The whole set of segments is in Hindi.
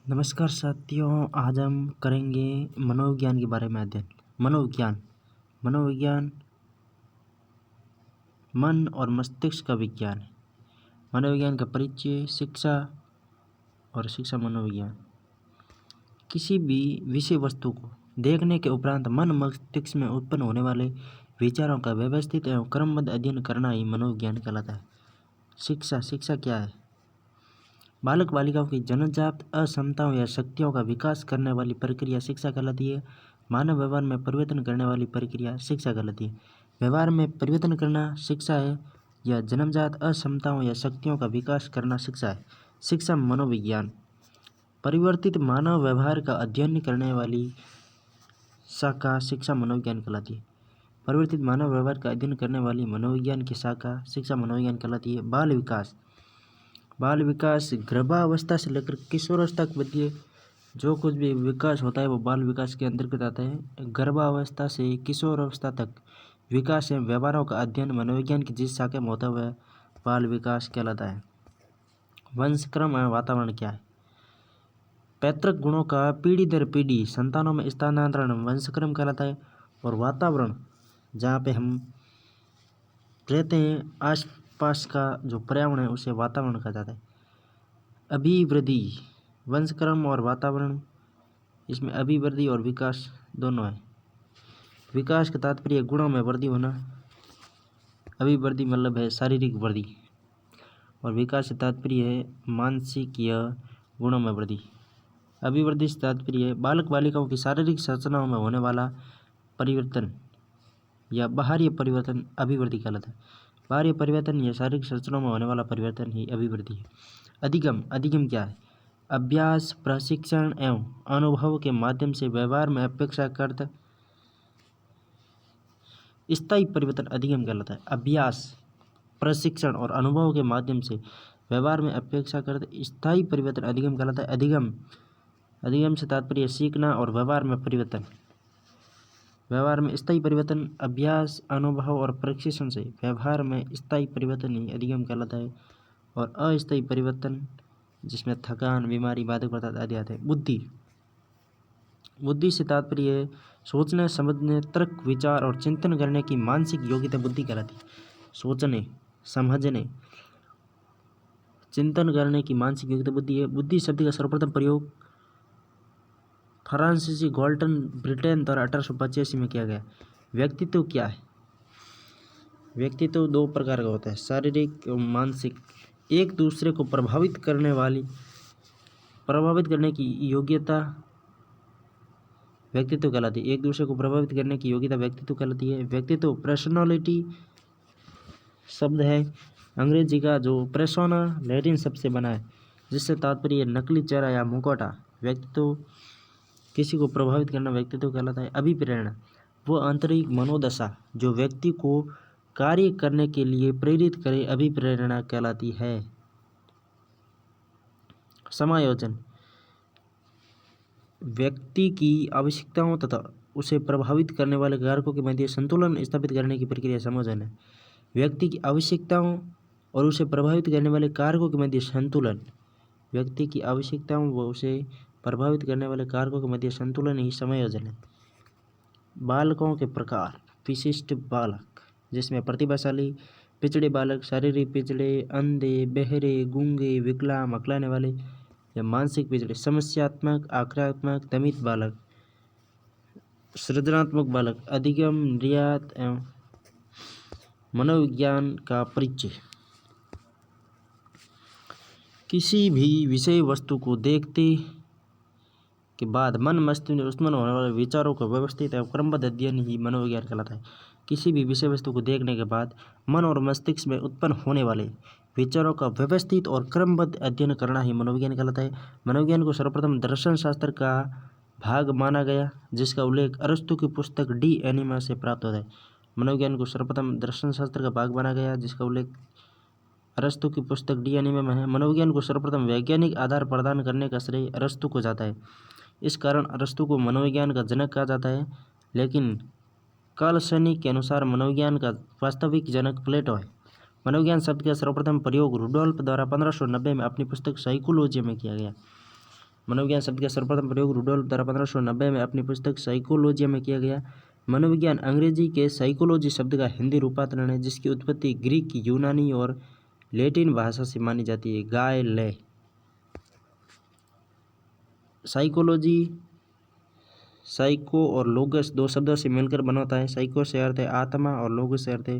नमस्कार साथियों, आज हम करेंगे मनोविज्ञान के बारे में अध्ययन। मनोविज्ञान मन और मस्तिष्क का विज्ञान है। मनोविज्ञान का परिचय, शिक्षा और शिक्षा मनोविज्ञान। किसी भी विषय वस्तु को देखने के उपरांत मन मस्तिष्क में उत्पन्न होने वाले विचारों का व्यवस्थित एवं क्रमबद्ध अध्ययन करना ही मनोविज्ञान कहलाता है। शिक्षा क्या है? बालक बालिकाओं की जन्मजात असमताओं या शक्तियों का विकास करने वाली प्रक्रिया शिक्षा कहलाती है। मानव व्यवहार में परिवर्तन करने वाली प्रक्रिया शिक्षा कहलाती है। व्यवहार में परिवर्तन करना शिक्षा है या जन्मजात असमताओं या शक्तियों का विकास करना शिक्षा है। शिक्षा मनोविज्ञान परिवर्तित मानव व्यवहार का अध्ययन करने वाली शाखा शिक्षा मनोविज्ञान कहलाती है। परिवर्तित मानव व्यवहार का अध्ययन करने वाली मनोविज्ञान की शाखा शिक्षा मनोविज्ञान कहलाती है। बाल विकास गर्भावस्था से लेकर किशोरावस्था तक मध्य जो कुछ भी विकास होता है वो बाल विकास के अंतर्गत आता है। गर्भावस्था से किशोरावस्था तक विकास एवं व्यवहारों का अध्ययन मनोविज्ञान की जिस शाखा में होता है वह बाल विकास कहलाता है। वंशक्रम एवं वातावरण क्या है? पैतृक गुणों का पीढ़ी दर पीढ़ी संतानों में स्थानांतरण वंशक्रम कहलाता है। और वातावरण जहाँ पे हम रहते हैं, आसपास का जो पर्यावरण है उसे वातावरण कहा जाता है। अभिवृद्धि वंशक्रम और वातावरण, इसमें अभिवृद्धि और विकास दोनों है। विकास का तात्पर्य गुणों में वृद्धि होना, अभिवृद्धि मतलब है शारीरिक वृद्धि, और विकास का तात्पर्य है मानसिक या गुणों में वृद्धि। अभिवृद्धि से तात्पर्य है बालक बालिकाओं की शारीरिक संरचनाओं में होने वाला परिवर्तन या बाहरी परिवर्तन अभिवृद्धि कहलाता है। बाहरी परिवर्तन या शारीरिक संरचनाओं में होने वाला परिवर्तन ही अभिवृद्धि है। अधिगम क्या है? अभ्यास, प्रशिक्षण एवं अनुभव के माध्यम से व्यवहार में अपेक्षाकृत स्थायी परिवर्तन अधिगम कहलाता है। अभ्यास, प्रशिक्षण और अनुभव के माध्यम से व्यवहार में अपेक्षाकृत स्थायी परिवर्तन अधिगम कहलाता है। अधिगम से तात्पर्य सीखना और व्यवहार में परिवर्तन, व्यवहार में स्थायी परिवर्तन। अभ्यास, अनुभव और प्रशिक्षण से व्यवहार में स्थायी परिवर्तन ही अधिगम कहलाता है। और अस्थायी परिवर्तन जिसमें थकान, बीमारी, बाधक पदार्थ आदि आते हैं। बुद्धि से तात्पर्य है सोचने, समझने, तर्क, विचार और चिंतन करने की मानसिक योग्यता बुद्धि कहलाती है। सोचने, समझने, चिंतन करने की मानसिक योग्यता बुद्धि है। बुद्धि शब्द का सर्वप्रथम प्रयोग फ्रांसीसी गॉल्टन ब्रिटेन द्वारा 1885 में किया गया। व्यक्तित्व क्या है? व्यक्तित्व दो प्रकार का होता है, शारीरिक और मानसिक। एक दूसरे को प्रभावित करने की योग्यता व्यक्तित्व कहलाती है। एक दूसरे को प्रभावित करने की योग्यता व्यक्तित्व कहलाती है। व्यक्तित्व पर्सनालिटी शब्द है अंग्रेजी का, जो पर्सोना लैटिन शब्द से बना है, जिससे तात्पर्य नकली चेहरा या मुखौटा। व्यक्तित्व किसी को प्रभावित करना व्यक्तित्व कहलाता है। अभिप्रेरणा वो आंतरिक मनोदशा जो व्यक्ति को कार्य करने के लिए प्रेरित करे, अभिप्रेरणा कहलाती है। समायोजन व्यक्ति की आवश्यकताओं तथा उसे प्रभावित करने वाले कारकों के मध्य संतुलन स्थापित करने की प्रक्रिया समायोजन है। व्यक्ति की आवश्यकताओं और उसे प्रभावित करने वाले कारकों के मध्य संतुलन, व्यक्ति की आवश्यकताओं व उसे प्रभावित करने वाले कारकों के मध्य संतुलन ही समायोजन है। बालकों के प्रकार, विशिष्ट बालक जिसमें प्रतिभाशाली, पिछड़े बालक, शारीरिक पिछड़े, अंधे, बहरे, गूंगे, विकलांग, अकलाने वाले या मानसिक पिछड़े, समस्यात्मक, आक्रामक, दमित बालक, सृजनात्मक बालक। अधिगम, निर्यात एवं मनोविज्ञान का परिचय। किसी भी विषय वस्तु को देखते के बाद मन मस्तिष्क में उत्पन्न होने वाले विचारों का व्यवस्थित एवं क्रमबद्ध अध्ययन ही मनोविज्ञान कहलाता है। किसी भी विषय वस्तु को देखने के बाद मन और मस्तिष्क में उत्पन्न होने वाले विचारों का व्यवस्थित और क्रमबद्ध अध्ययन करना ही मनोविज्ञान कहलाता है। मनोविज्ञान को सर्वप्रथम दर्शन शास्त्र का भाग माना गया, जिसका उल्लेख अरस्तु की पुस्तक डी एनिमा से प्राप्त होता है। मनोविज्ञान को सर्वप्रथम दर्शन शास्त्र का भाग माना गया, जिसका उल्लेख अरस्तु की पुस्तक डी एनिमा में है। मनोविज्ञान को सर्वप्रथम वैज्ञानिक आधार प्रदान करने का श्रेय अरस्तु को जाता है। इस कारण अरस्तु को मनोविज्ञान का जनक कहा जाता है, लेकिन कालसैनिक के अनुसार मनोविज्ञान का वास्तविक जनक प्लेटो है। मनोविज्ञान शब्द का सर्वप्रथम प्रयोग रुडोल्फ द्वारा 1590 में अपनी पुस्तक साइकोलॉजी में किया गया। मनोविज्ञान शब्द का सर्वप्रथम प्रयोग रुडोल्फ द्वारा 1590 में अपनी पुस्तक साइकोलॉजिया में किया गया। मनोविज्ञान अंग्रेजी के साइकोलॉजी शब्द का हिंदी रूपांतरण है, जिसकी उत्पत्ति ग्रीक, यूनानी और लैटिन भाषा से मानी जाती है। गाय ले साइकोलॉजी साइको और लोगस दो शब्दों से मिलकर बना होता है। साइको से अर्थ है आत्मा और लोगस से अर्थ है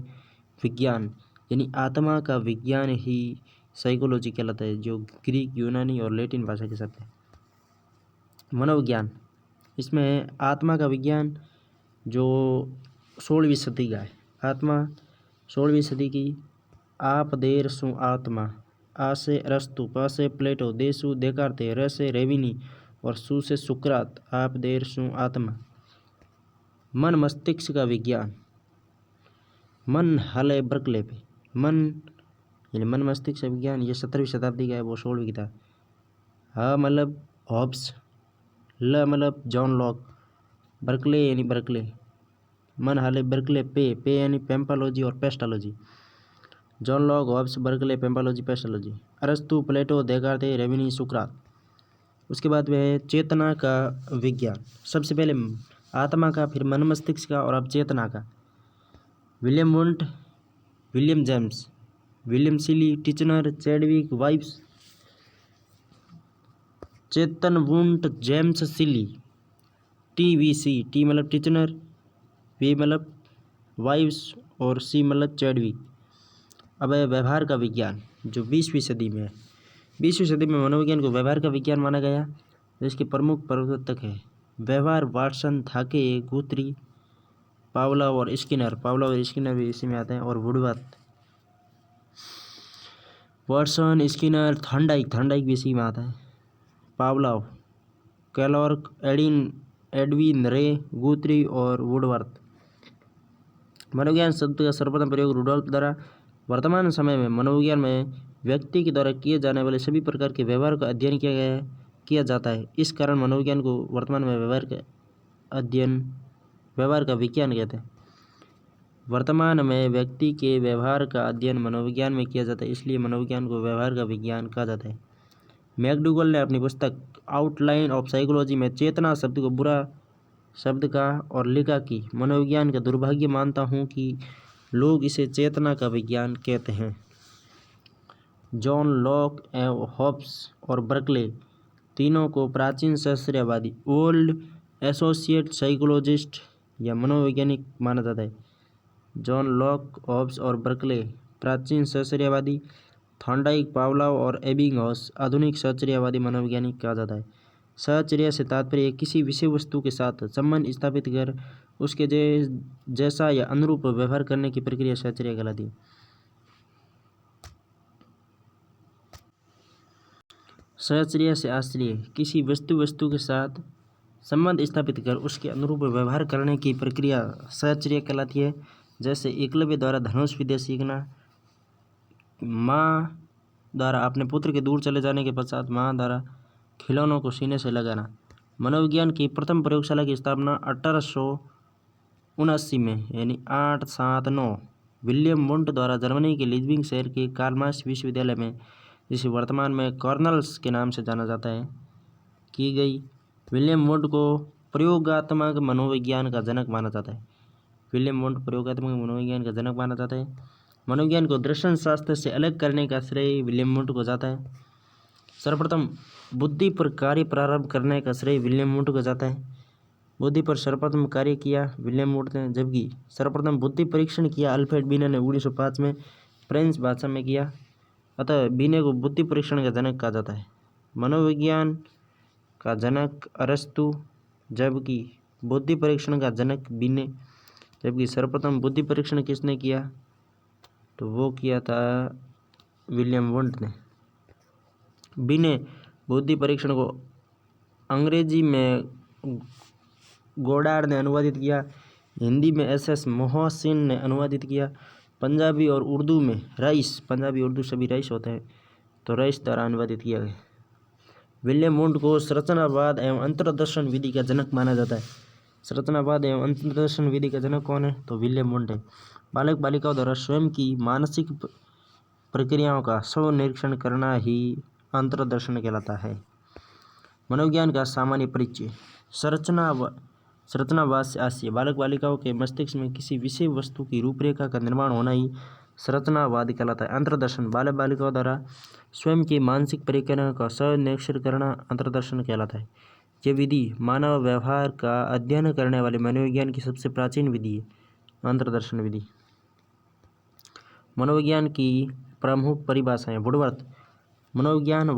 विज्ञान, यानी आत्मा का विज्ञान ही साइकोलॉजी कहलाता है, जो ग्रीक, यूनानी और लैटिन भाषा के शब्द है। मनोविज्ञान, इसमें आत्मा का विज्ञान जो 16वीं सदी का है। आत्मा 16वीं सदी की। आप देर सु आत्मा, आ से अरस्तु, प से प्लेटो, देसु देकार्ते, र से रेविनी और सु से सुकरात। आप देर सु आत्मा। मन मस्तिष्क का विज्ञान, मन हले बर्कले पे। मन यानी मन मस्तिष्क का विज्ञान, ये 17वीं शताब्दी का है, वो 16वीं की था। ह मतलब हॉब्स, ल मतलब जॉन लॉक, बर्कले यानी बर्कले। मन हले बर्कले पे यानी पेम्पालॉजी और Pestalozzi. John Locke, Hobbes, Berkeley, पेम्पालॉजी, पेस्टालॉजी। अरस्तु, प्लेटो, देकार्ते, रेविनी, सुकरात। उसके बाद वह है चेतना का विज्ञान। सबसे पहले आत्मा का, फिर मन मस्तिष्क का और अब चेतना का। William Wundt, William James, William Sully, Titchener, Chadwick, वाइब्स। चेतन, Wundt, James, Sully. TVC, T मतलब टिचनर, वी मतलब वाइब्स और सी मतलब चैडविक। अब है व्यवहार का विज्ञान, जो 20वीं सदी में है। 20वीं सदी में मनोविज्ञान को व्यवहार का विज्ञान माना गया। इसके प्रमुख प्रवर्तक है व्यवहार, वाटसन, थाके, गुथरी, पावलोव और स्किनर। पावलोव और स्किनर भी इसी में आते हैं। और वुडवर्थ। वाटसन, स्किनर, थॉर्नडाइक भी इसी में आता है। पावलोव, कैलॉर्क, एडविन रे, गुथरी और वुडवर्थ। मनोविज्ञान शब्द का सर्वप्रथम प्रयोग रुडोल्फ द्वारा। वर्तमान समय में मनोविज्ञान में व्यक्ति के द्वारा किए जाने वाले सभी प्रकार के व्यवहार का अध्ययन किया जाता है। इस कारण मनोविज्ञान को वर्तमान में व्यवहार का विज्ञान कहते हैं। वर्तमान में व्यक्ति के व्यवहार का अध्ययन मनोविज्ञान में किया जाता है, इसलिए मनोविज्ञान को व्यवहार का विज्ञान कहा जाता है। मैकडूगल ने अपनी पुस्तक आउटलाइन ऑफ साइकोलॉजी में चेतना शब्द को बुरा शब्द का और लिखा कि मनोविज्ञान का दुर्भाग्य मानता हूँ कि लोग इसे चेतना का विज्ञान कहते हैं। जॉन लॉक, हॉब्स और बर्कले तीनों को प्राचीन शास्त्रीयवादी, ओल्ड एसोसिएट साइकोलॉजिस्ट या मनोवैज्ञानिक माना जाता है। जॉन लॉक, हॉब्स और बर्कले प्राचीन शास्त्रीयवादी, थॉर्नडाइक, पावलोव और एबिंगहॉस आधुनिक शास्त्रीयवादी मनोवैज्ञानिक कहा जाता है। शास्त्रीय से तात्पर्य किसी विषय वस्तु के साथ संबंध स्थापित कर उसके जैसा या अनुरूप व्यवहार करने की प्रक्रिया शास्त्रीय कहलाती है। शास्त्रीय से आश्रय किसी वस्तु के साथ संबंध स्थापित कर उसके अनुरूप व्यवहार करने की प्रक्रिया शास्त्रीय कहलाती है। जैसे एकलव्य द्वारा धनुष विद्या सीखना, माँ द्वारा अपने पुत्र के दूर चले जाने के पश्चात माँ द्वारा खिलौनों को सीने से लगाना। मनोविज्ञान की प्रथम प्रयोगशाला की स्थापना 1879 में यानी 879 विलियम वुंट द्वारा जर्मनी के लीजविंग शहर के कार्ल मार्क्स विश्वविद्यालय में, जिसे वर्तमान में कॉर्नेल्स के नाम से जाना जाता है, की गई। विलियम वुंट को प्रयोगात्मक मनोविज्ञान का जनक माना जाता है। विलियम वुंट प्रयोगात्मक मनोविज्ञान का जनक माना जाता है। मनोविज्ञान को दर्शन शास्त्र से अलग करने का श्रेय विलियम वुंट को जाता है। सर्वप्रथम बुद्धि पर कार्य प्रारंभ करने का श्रेय विलियम वुंट को जाता है। बुद्धि पर सर्वप्रथम कार्य किया विलियम वुंट ने, जबकि सर्वप्रथम बुद्धि परीक्षण किया अल्फ्रेड बीने ने 1905 में फ्रेंच भाषा में किया। अतः बीने को बुद्धि परीक्षण का जनक कहा जाता है। मनोविज्ञान का जनक अरस्तु, जबकि बुद्धि परीक्षण का जनक बीने। जबकि सर्वप्रथम बुद्धि परीक्षण किसने किया, तो वो किया था विलियम वुंट ने। बीने बुद्धि परीक्षण को अंग्रेजी में गोडार्ड ने अनुवादित किया, हिंदी में SS मोहसिन ने अनुवादित किया, पंजाबी और उर्दू में राइस, पंजाबी उर्दू सभी राइस होते हैं, तो राइस द्वारा अनुवादित किया गया। विलियम वुंट को संरचनावाद एवं अंतर्दर्शन विधि का जनक माना जाता है। संरचनावाद एवं अंतर्दर्शन विधि का जनक कौन है, तो विलियम वुंट है। बालक बालिकाओं द्वारा स्वयं की मानसिक प्रक्रियाओं का स्व निरीक्षण करना ही अंतर्दर्शन कहलाता है। मनोविज्ञान का सामान्य परिचय। संरचनावाद से आशय। बालक बालिकाओं के मस्तिष्क में किसी विशेष वस्तु की रूपरेखा का निर्माण होना ही संरचनावाद कहलाता है। अंतर्दर्शन। बालक बालिकाओं द्वारा स्वयं की मानसिक प्रक्रियाओं का सहनिरीक्षण करना अंतर्दर्शन कहलाता है। यह विधि मानव व्यवहार का अध्ययन करने वाले मनोविज्ञान की सबसे प्राचीन विधि है, अंतर्दर्शन विधि। मनोविज्ञान की प्रमुख परिभाषाएं। वुडवर्थ। मनोविज्ञान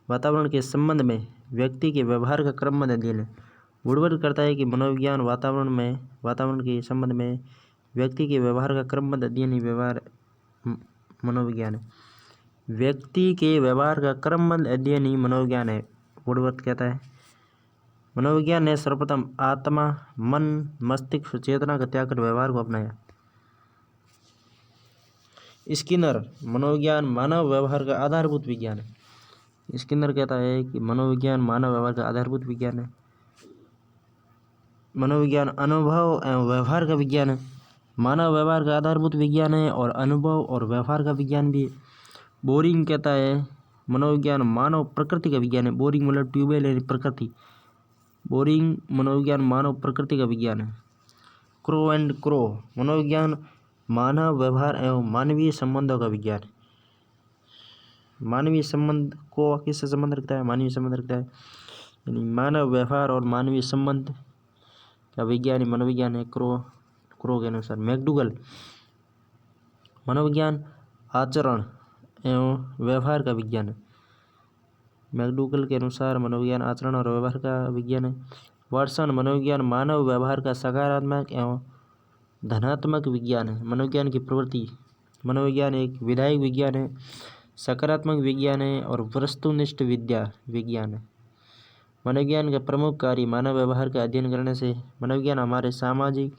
वातावरण के संबंध में व्यक्ति के व्यवहार का क्रमबद्ध अध्ययन है। वुडवर्थ कहता है कि मनोविज्ञान वातावरण के संबंध में व्यक्ति के व्यवहार का क्रमबद्ध अध्ययन ही मनोविज्ञान है। व्यक्ति के व्यवहार का क्रमबद्ध अध्ययन ही मनोविज्ञान है, वुडवर्थ कहता है। मनोविज्ञान ने सर्वप्रथम आत्मा, मन, मस्तिष्क, चेतना का त्याग कर व्यवहार को अपनाया। स्किनर। मनोविज्ञान मानव व्यवहार का आधारभूत विज्ञान है। स्किनर कहता है कि मनोविज्ञान मानव व्यवहार का आधारभूत विज्ञान है। मनोविज्ञान अनुभव एवं व्यवहार का विज्ञान है। मानव व्यवहार का आधारभूत विज्ञान है और अनुभव और व्यवहार का विज्ञान भी है। बोरिंग कहता है मनोविज्ञान मानव प्रकृति का विज्ञान है। बोरिंग मतलब ट्यूबवेल यानी प्रकृति। बोरिंग मनोविज्ञान मानव प्रकृति का विज्ञान है। Crow and crow. मनोविज्ञान मानव व्यवहार एवं मानवीय संबंधों का विज्ञान है। मानवीय संबंध को किससे संबंध रखता है? मानवीय संबंध रखता है, यानी मानव व्यवहार और मानवीय संबंध का विज्ञान मनोविज्ञान है, क्रो के अनुसार। मैकडूगल। मनोविज्ञान आचरण एवं व्यवहार का विज्ञान है। मैकडूगल के अनुसार मनोविज्ञान आचरण और व्यवहार का विज्ञान है। वाटसन। मनोविज्ञान मानव व्यवहार का सकारात्मक एवं धनात्मक विज्ञान है। मनोविज्ञान की प्रवृत्ति। मनोविज्ञान एक विधायक विज्ञान है, सकारात्मक विज्ञान है और वस्तुनिष्ठ विज्ञान है। मनोविज्ञान का प्रमुख कार्य मानव व्यवहार का अध्ययन करने से मनोविज्ञान हमारे सामाजिक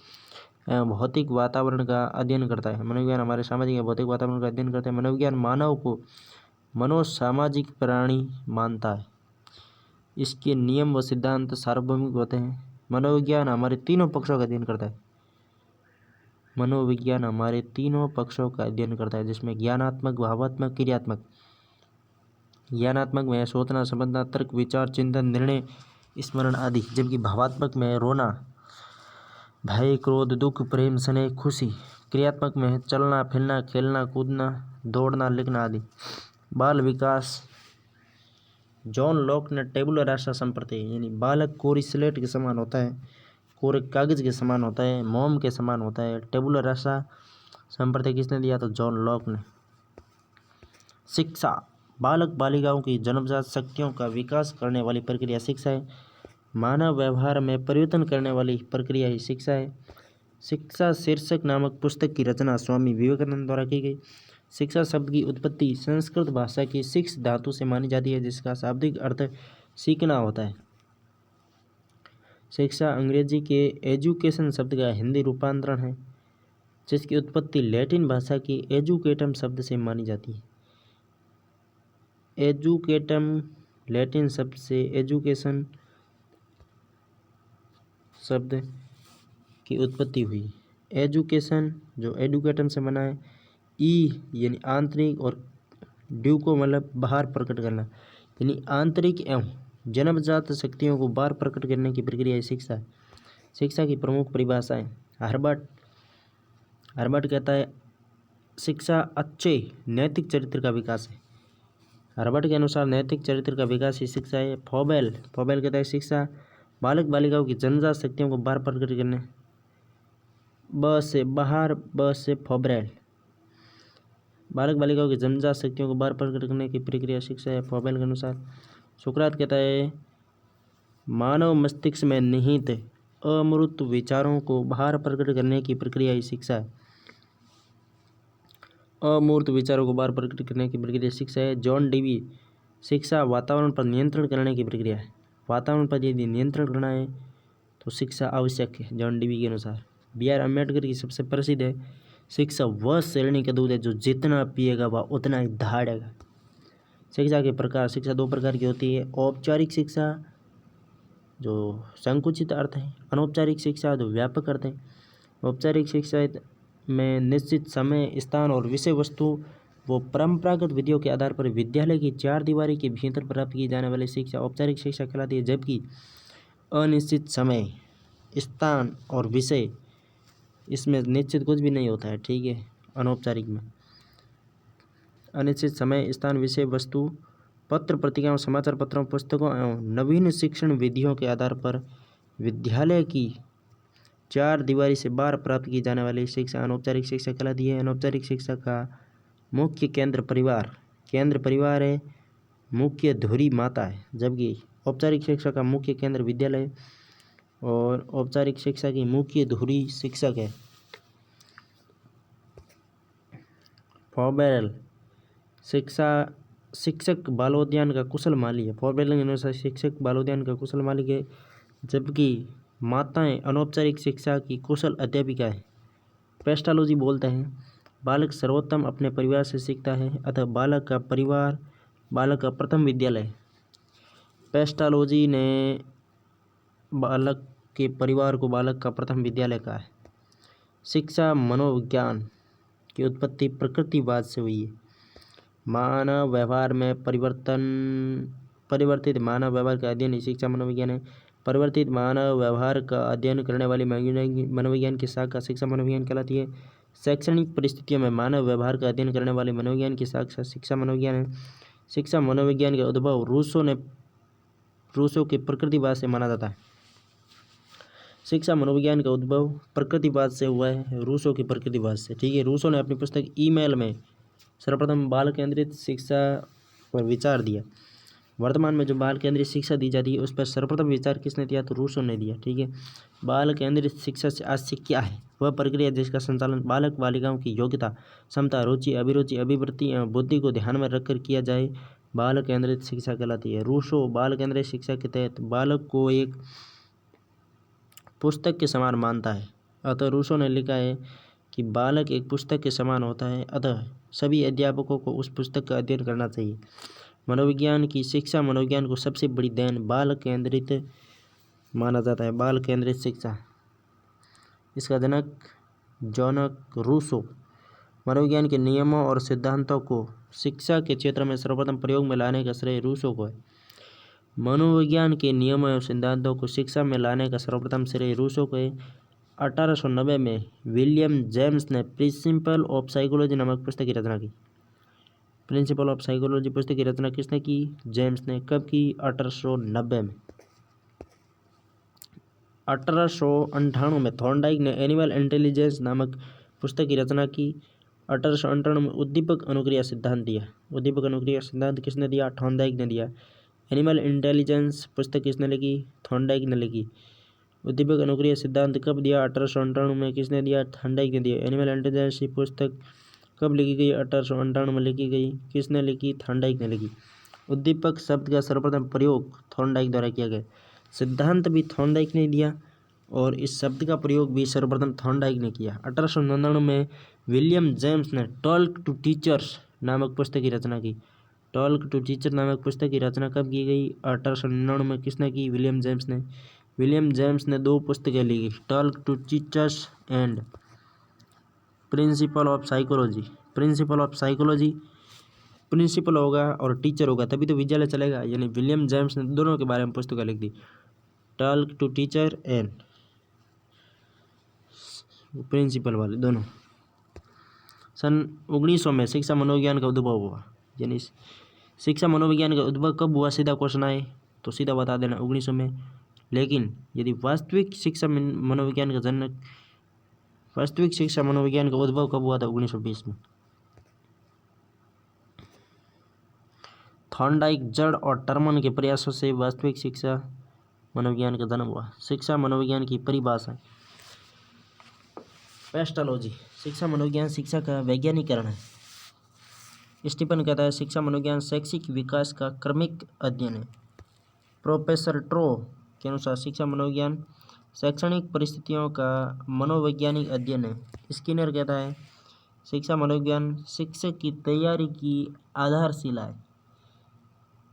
एवं भौतिक वातावरण का अध्ययन करता है। मनोविज्ञान हमारे सामाजिक एवं भौतिक वातावरण का अध्ययन करता है। मनोविज्ञान मानव को मनोसामाजिक प्राणी मानता है। इसके नियम व सिद्धांत सार्वभौमिक होते हैं। मनोविज्ञान हमारे तीनों पक्षों का अध्ययन करता है। मनोविज्ञान हमारे तीनों पक्षों का अध्ययन करता है, जिसमें ज्ञानात्मक, भावात्मक, क्रियात्मक। ज्ञानात्मक में सोचना, समझना, तर्क, विचार, चिंतन, निर्णय, स्मरण आदि, जबकि भावात्मक में रोना, भय, क्रोध, दुख, प्रेम, स्नेह, खुशी। क्रियात्मक में चलना, फिरना, खेलना, कूदना, दौड़ना, लिखना आदि। बाल विकास। जॉन लॉक ने टेबुलर रासा संप्रति, यानी बालक कोरी स्लेट के समान होता है, कोरे कागज के समान होता है, मोम के समान होता है। टेबुलर रासा संप्रति किसने दिया? तो जॉन लॉक ने। शिक्षा। बालक बालिकाओं की जन्मजात शक्तियों का विकास करने वाली प्रक्रिया शिक्षा है। मानव व्यवहार में परिवर्तन करने वाली प्रक्रिया ही शिक्षा है। शिक्षा शीर्षक नामक पुस्तक की रचना स्वामी विवेकानंद द्वारा की गई। शिक्षा शब्द की उत्पत्ति संस्कृत भाषा की शिक्ष धातु से मानी जाती है, जिसका शाब्दिक अर्थ सीखना होता है। शिक्षा अंग्रेजी के एजुकेशन शब्द का हिंदी रूपांतरण है, जिसकी उत्पत्ति लैटिन भाषा की एजुकेटम शब्द से मानी जाती है। एजुकेटम लैटिन शब्द से एजुकेशन शब्द की उत्पत्ति हुई। एजुकेशन जो एडुकेटम से बना है, ई यानी आंतरिक और ड्यूको मतलब बाहर प्रकट करना, यानी आंतरिक एवं जन्मजात शक्तियों को बाहर प्रकट करने की प्रक्रिया शिक्षा है। शिक्षा की प्रमुख परिभाषाएं। हर्बर्ट कहता है शिक्षा अच्छे नैतिक चरित्र का विकास है। हर्बर्ट के अनुसार नैतिक चरित्र का विकास ही शिक्षा है। फॉबेल कहता है शिक्षा बालक बालिकाओं की जन्मजात शक्तियों को बाहर प्रकट करने, ब से बाहर, ब से फॉबरेल, बालक बालिकाओं की जन्मजात शक्तियों को बाहर प्रकट करने की प्रक्रिया शिक्षा है, फॉबेल के अनुसार। सुकरात कहता है मानव मस्तिष्क में निहित अमूर्त विचारों को बाहर प्रकट करने की प्रक्रिया ही शिक्षा है। अमूर्त विचारों को बाहर प्रकट करने की प्रक्रिया शिक्षा है। जॉन डीवी शिक्षा वातावरण पर नियंत्रण करने की प्रक्रिया है। वातावरण पर यदि नियंत्रण करना है तो शिक्षा आवश्यक है, जॉन डीवी के अनुसार। B.R. अम्बेडकर की सबसे प्रसिद्ध है शिक्षा वह श्रेणी का दूध है जो जितना पिएगा वह उतना ही दहाड़ेगा। शिक्षा के प्रकार। शिक्षा दो प्रकार की होती है, औपचारिक शिक्षा जो संकुचित अर्थ है, अनौपचारिक शिक्षा जो व्यापक अर्थ है। औपचारिक शिक्षा में निश्चित समय, स्थान और विषय वस्तु वो परंपरागत विधियों के आधार पर विद्यालय की चार दीवारी के भीतर प्राप्त की जाने वाली शिक्षा औपचारिक शिक्षा कहलाती है, जबकि अनिश्चित समय, स्थान और विषय, इसमें निश्चित कुछ भी नहीं होता है, ठीक है। अनौपचारिक में अनिश्चित समय, स्थान, विषय, वस्तु, पत्र पत्रिकाओं, समाचार पत्रों, पुस्तकों एवं नवीन शिक्षण विधियों के आधार पर विद्यालय की चार दीवारी से बाहर प्राप्त की जाने वाली शिक्षा अनौपचारिक शिक्षा कहलाती है। अनौपचारिक शिक्षा का मुख्य केंद्र परिवार है, मुख्य धुरी माता है, जबकि औपचारिक शिक्षा का मुख्य केंद्र विद्यालय और औपचारिक शिक्षा की मुख्य धुरी शिक्षक है। फॉर्बेरल शिक्षक बालोद्यान का कुशल माली है। फॉर्बेरल के अनुसार शिक्षक बालोद्यान का कुशल मालिक है, जबकि माताएं अनौपचारिक शिक्षा की कुशल अध्यापिका है। पेस्टालोजी बोलते हैं बालक सर्वोत्तम अपने परिवार से सीखता है, अतः बालक का परिवार बालक का प्रथम विद्यालय है। पेस्टालोजी ने बालक के परिवार को बालक का प्रथम विद्यालय कहा है। शिक्षा मनोविज्ञान की उत्पत्ति प्रकृतिवाद से हुई है। मानव व्यवहार में परिवर्तित मानव व्यवहार का अध्ययन शिक्षा मनोविज्ञान है। परिवर्तित मानव व्यवहार का अध्ययन करने वाली मनोविज्ञान की शाखा शिक्षा मनोविज्ञान कहलाती है। शैक्षणिक परिस्थितियों में मानव व्यवहार का अध्ययन करने वाले मनोविज्ञान की शाखा शिक्षा मनोविज्ञान है। शिक्षा मनोविज्ञान का उद्भव रूसो के प्रकृतिवाद से माना जाता है। शिक्षा मनोविज्ञान का उद्भव प्रकृतिवाद से हुआ है, रूसो के प्रकृतिवाद से, ठीक है। रूसो ने अपनी पुस्तक ईमेल में सर्वप्रथम बाल केंद्रित शिक्षा पर विचार दिया। वर्तमान में जो बाल केंद्रित शिक्षा दी जाती है उस पर सर्वप्रथम विचार किसने दिया, तो रूसो ने दिया, ठीक है। बाल केंद्रित शिक्षा से आज से क्या है, वह प्रक्रिया जिसका संचालन बालक बालिकाओं की योग्यता, क्षमता, रुचि, अभिरुचि, अभिवृत्ति एवं बुद्धि को ध्यान में रखकर किया जाए, बाल केंद्रित शिक्षा कहलाती है। रूसो बाल केंद्रित शिक्षा के तहत बालक को एक पुस्तक के समान मानता है। अतः रूसो ने लिखा है कि बालक एक पुस्तक के समान होता है, अतः सभी अध्यापकों को उस पुस्तक का अध्ययन करना चाहिए। मनोविज्ञान की शिक्षा मनोविज्ञान को सबसे बड़ी देन बाल केंद्रित माना जाता है। बाल केंद्रित शिक्षा, इसका जनक रूसो। मनोविज्ञान के नियमों और सिद्धांतों को शिक्षा के क्षेत्र में सर्वप्रथम प्रयोग में लाने का श्रेय रूसो को है। मनोविज्ञान के नियमों और सिद्धांतों को शिक्षा में लाने का सर्वप्रथम श्रेय रूसो को है। 1890 में विलियम जेम्स ने प्रिंसिपल ऑफ साइकोलॉजी नामक पुस्तक की रचना की। प्रिंसिपल ऑफ साइकोलॉजी पुस्तक की रचना किसने की, जेम्स ने। कब की, 1890 में। 1898 में थॉर्नडाइक ने एनिमल इंटेलिजेंस नामक पुस्तक की रचना की। 1898 में उद्दीपक अनुक्रिया सिद्धांत दिया। उद्दीपक अनुक्रिया सिद्धांत किसने दिया, थॉर्नडाइक ने दिया। एनिमल इंटेलिजेंस पुस्तक किसने लिखी, थॉर्नडाइक ने लिखी। उद्दीपक अनुक्रिया सिद्धांत कब दिया, 1898 में, किसने दिया, थॉर्नडाइक ने दिया। एनिमल इंटेलिजेंस की पुस्तक कब लिखी गई, 1898 में लिखी गई, किसने लिखी, थॉर्नडाइक ने लिखी। उद्दीपक शब्द का सर्वप्रथम प्रयोग थॉर्नडाइक द्वारा किया गया। सिद्धांत भी थॉर्नडाइक ने दिया और इस शब्द का प्रयोग भी सर्वप्रथम थॉर्नडाइक ने किया। 1899 में विलियम जेम्स ने टॉक टू टीचर्स नामक पुस्तक की रचना की। टॉक टू टीचर नामक पुस्तक की रचना कब की गई, 1899 में, किसने की, विलियम जेम्स ने। विलियम जेम्स ने दो पुस्तकें लिखी, talk to teachers and principle of psychology. Principle of psychology, principle होगा और टीचर होगा तभी तो विद्यालय चलेगा, यानी विलियम जेम्स ने दोनों के बारे में पुस्तकें लिख दी, talk to teacher and principal वाले दोनों। सन 1900 में शिक्षा मनोविज्ञान का उद्भव हुआ। यानी शिक्षा मनोविज्ञान का उद्भव कब हुआ, सीधा क्वेश्चन आए तो सीधा बता देना, 1900 में। लेकिन यदि वास्तविक शिक्षा मनोविज्ञान का उद्भव कब हुआ था, 1920 में। थॉर्नडाइक, जड़ और टर्मन के प्रयासों से वास्तविक शिक्षा मनोविज्ञान का जन्म हुआ। शिक्षा मनोविज्ञान की परिभाषा। पेस्टालोजी, शिक्षा मनोविज्ञान शिक्षा का वैज्ञानिकरण है। स्टीफन कहता है शिक्षा मनोविज्ञान शैक्षिक विकास का क्रमिक अध्ययन है। प्रोफेसर ट्रो के अनुसार शिक्षा मनोविज्ञान शैक्षणिक परिस्थितियों का मनोवैज्ञानिक अध्ययन है। स्किनर कहता है शिक्षा मनोविज्ञान शिक्षक की तैयारी की आधारशिला है।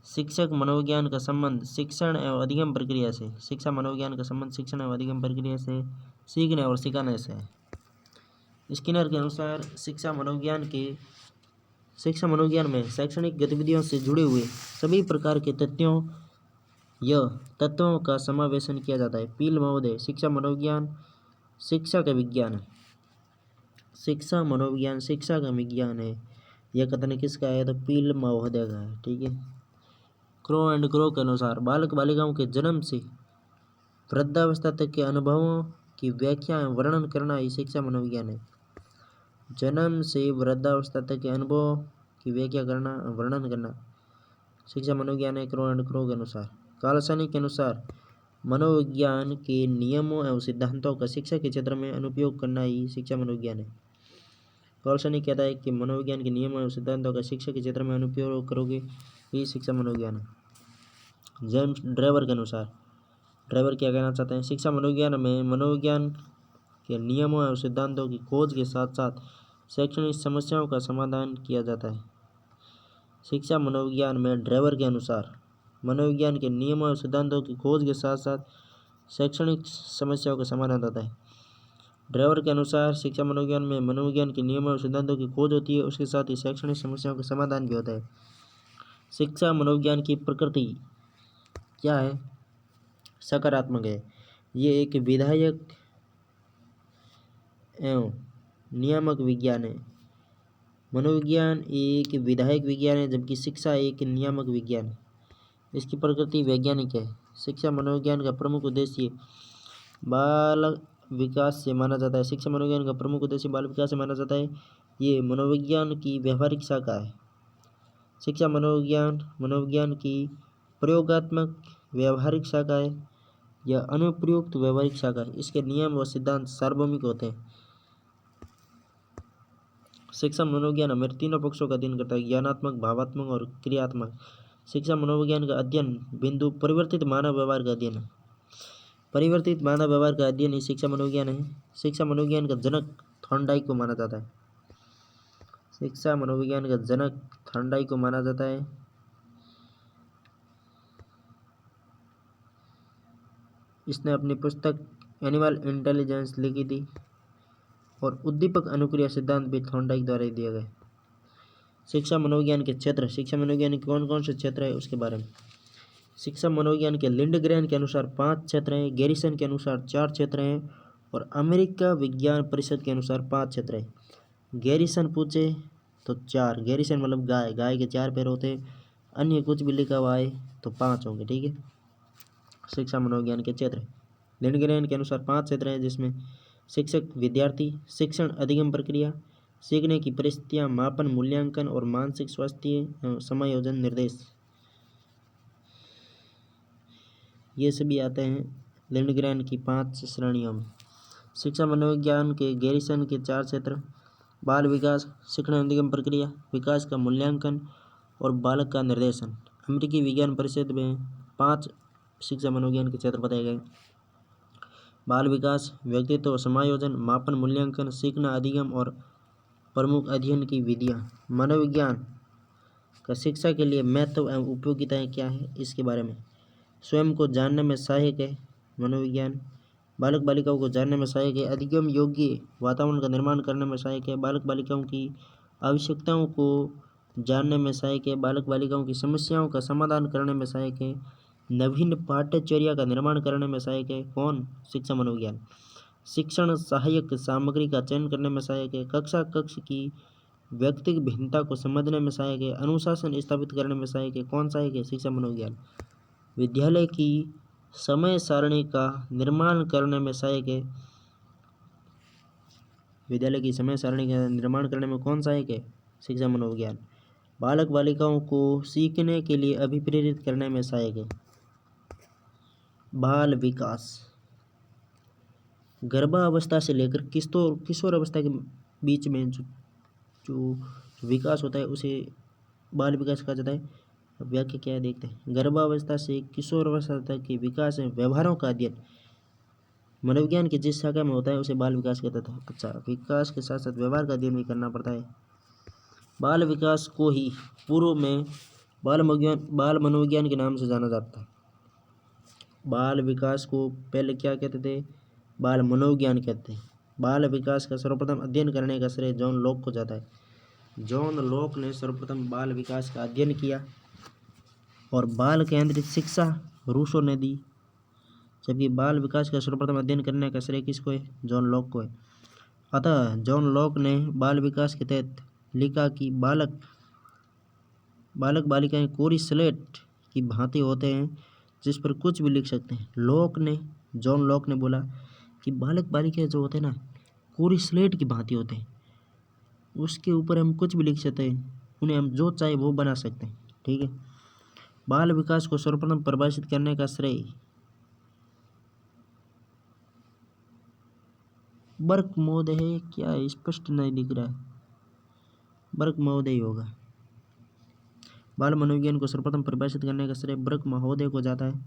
शिक्षक मनोविज्ञान का संबंध शिक्षण एवं अधिगम प्रक्रिया से। शिक्षा मनोविज्ञान का संबंध शिक्षण एवं अधिगम प्रक्रिया से, सीखने और सिखाने से है। स्किनर के अनुसार शिक्षा मनोविज्ञान के शिक्षा मनोविज्ञान में शैक्षणिक गतिविधियों से जुड़े हुए सभी प्रकार के तत्वों का समावेशन किया जाता है। पील महोदय, शिक्षा मनोविज्ञान शिक्षा का विज्ञान है। शिक्षा मनोविज्ञान शिक्षा का विज्ञान है। यह कथन किसका है? तो पील महोदय का है। ठीक है। क्रो एंड क्रो के अनुसार बालक बालिकाओं के जन्म से वृद्धावस्था तक के अनुभवों की व्याख्या एवं वर्णन करना ही शिक्षा मनोविज्ञान है। जन्म से वृद्धावस्था तक के अनुभवों की व्याख्या करना, वर्णन करना शिक्षा मनोविज्ञान है, क्रो एंड क्रो के अनुसार। कालसानी के अनुसार मनोविज्ञान के नियमों एवं सिद्धांतों का शिक्षा के क्षेत्र में अनुप्रयोग करना ही शिक्षा मनोविज्ञान है। कालसानी कहता है कि मनोविज्ञान के नियमों एवं सिद्धांतों का शिक्षा के क्षेत्र में अनुप्रयोग करोगे ये शिक्षा मनोविज्ञान है। जेम्स ड्राइवर के अनुसार, ड्राइवर क्या कहना चाहते हैं? शिक्षा मनोविज्ञान में मनोविज्ञान के नियमों एवं सिद्धांतों की खोज के साथ साथ शैक्षणिक समस्याओं का समाधान किया जाता है। शिक्षा मनोविज्ञान में ड्राइवर के अनुसार मनोविज्ञान के नियमों एवं सिद्धांतों की खोज के साथ साथ शैक्षणिक समस्याओं का समाधान होता है। ड्राइवर के अनुसार शिक्षा मनोविज्ञान में मनोविज्ञान के नियमों एवं सिद्धांतों की खोज होती है, उसके साथ ही शैक्षणिक समस्याओं का समाधान भी होता है। शिक्षा मनोविज्ञान की प्रकृति क्या है? सकारात्मक है। ये एक विधायक एवं नियामक विज्ञान है। मनोविज्ञान एक विधायक विज्ञान है, जबकि शिक्षा एक नियामक विज्ञान है। इसकी प्रकृति वैज्ञानिक है। शिक्षा मनोविज्ञान का प्रमुख उद्देश्य बाल विकास से माना जाता है। शिक्षा मनोविज्ञान का प्रमुख उद्देश्य बाल विकास से माना जाता है। ये मनोविज्ञान की व्यवहारिक शाखा है। शिक्षा मनोविज्ञान की प्रयोगात्मक व्यवहारिक शाखा है या अनुप्रयुक्त व्यवहारिक शाखा है। इसके नियम व सिद्धांत सार्वभौमिक होते हैं। शिक्षा मनोविज्ञान हमें तीनों पक्षों का अध्ययन करता है, ज्ञानात्मक, भावात्मक और क्रियात्मक। शिक्षा मनोविज्ञान का अध्ययन बिंदु परिवर्तित मानव व्यवहार का अध्ययन है। परिवर्तित मानव व्यवहार का अध्ययन ही शिक्षा मनोविज्ञान है। शिक्षा मनोविज्ञान का जनक थॉर्नडाइक को माना जाता है। शिक्षा मनोविज्ञान का जनक थॉर्नडाइक को माना जाता है। इसने अपनी पुस्तक एनिमल इंटेलिजेंस लिखी थी और उद्दीपक अनुक्रिया सिद्धांत भी थॉर्नडाइक द्वारा ही दिया गया। शिक्षा मनोविज्ञान के क्षेत्र, शिक्षा मनोविज्ञान के कौन कौन से क्षेत्र है उसके बारे में। शिक्षा मनोविज्ञान के लिंडग्रेन के अनुसार 5 क्षेत्र हैं, गैरिसन के अनुसार 4 क्षेत्र हैं और अमेरिका विज्ञान परिषद के अनुसार 5 क्षेत्र हैं। गैरिसन पूछे तो 4, गैरिसन मतलब गाय के 4 पैर होते हैं, अन्य कुछ भी लिखा हुआ है तो 5 होंगे। ठीक है। शिक्षा मनोविज्ञान के क्षेत्र लिंडग्रेन के अनुसार 5 क्षेत्र हैं, जिसमें शिक्षक विद्यार्थी, शिक्षण अधिगम प्रक्रिया, सीखने की परिस्थितियां, मापन मूल्यांकन और मानसिक स्वास्थ्य समायोजन निर्देश, ये सभी आते हैं लिंडग्रेन की 5 श्रेणियों में। शिक्षा मनोविज्ञान के गैरिसन के 4 क्षेत्र बाल विकास, शिक्षण अधिगम प्रक्रिया, विकास का मूल्यांकन और बालक का निर्देशन। अमेरिकी विज्ञान परिषद में 5 शिक्षा मनोविज्ञान के क्षेत्र बताए गए। बाल विकास, व्यक्तित्व समायोजन, मापन मूल्यांकन, सीखना अधिगम और प्रमुख अध्ययन की विधियाँ। मनोविज्ञान का शिक्षा के लिए महत्व एवं उपयोगिताएँ क्या है इसके बारे में। स्वयं को जानने में सहायक है। मनोविज्ञान बालक बालिकाओं को जानने में सहायक है। अधिगम योग्य वातावरण का निर्माण करने में सहायक है। बालक बालिकाओं की आवश्यकताओं को जानने में सहायक है। बालक बालिकाओं की समस्याओं का समाधान करने में सहायक है। नवीन पाठ्यचर्या का निर्माण करने में सहायक है। कौन? शिक्षा मनोविज्ञान। शिक्षण सहायक सामग्री का चयन करने में सहायक है। कक्ष की व्यक्तिगत भिन्नता को समझने में सहायक है। अनुशासन स्थापित करने में सहायक है। कौन सहायक है? शिक्षा मनोविज्ञान। विद्यालय की समय सारणी का निर्माण करने में सहायक है। विद्यालय की समय सारणी का निर्माण करने में कौन सहायक है? शिक्षा मनोविज्ञान। बालक बालिकाओं को सीखने के लिए अभिप्रेरित करने में सहायक है। बाल विकास गर्भावस्था से लेकर किशोर अवस्था के बीच में जो विकास होता है उसे बाल विकास कहा जाता है। अब व्याख्या क्या है देखते हैं। गर्भावस्था से किशोर अवस्था तक के विकास एवं व्यवहारों का अध्ययन मनोविज्ञान की जिस शाखा में होता है उसे बाल विकास कहते हैं। अच्छा, विकास के साथ साथ व्यवहार का अध्ययन भी करना पड़ता है। बाल विकास को ही पूर्व में बाल मनोविज्ञान के नाम से जाना जाता है। बाल विकास को पहले क्या कहते थे? बाल मनोविज्ञान कहते हैं। बाल विकास का सर्वप्रथम अध्ययन करने का श्रेय जॉन लॉक को जाता है। जॉन लॉक ने सर्वप्रथम बाल विकास का अध्ययन किया और बाल केंद्रित शिक्षा रूसो ने दी, जबकि बाल विकास का सर्वप्रथम अध्ययन करने का श्रेय किसको है? जॉन लॉक को है। अतः जॉन लॉक ने बाल विकास के तहत लिखा कि बालक बालिकाएं कोरी स्लेट की भांति होते हैं जिस पर कुछ भी लिख सकते हैं। जॉन लॉक ने बोला कि बालक बालिकाएं जो होते हैं ना, कोरी स्लेट की भांति होते हैं, उसके ऊपर हम कुछ भी लिख सकते हैं, उन्हें हम जो चाहे वो बना सकते हैं। ठीक है। बाल विकास को सर्वप्रथम परिभाषित करने का श्रेय बर्क महोदय है। क्या स्पष्ट नहीं दिख रहा है? बर्क महोदय ही होगा। बाल मनोविज्ञान को सर्वप्रथम परिभाषित करने का श्रेय बर्क महोदय को जाता है,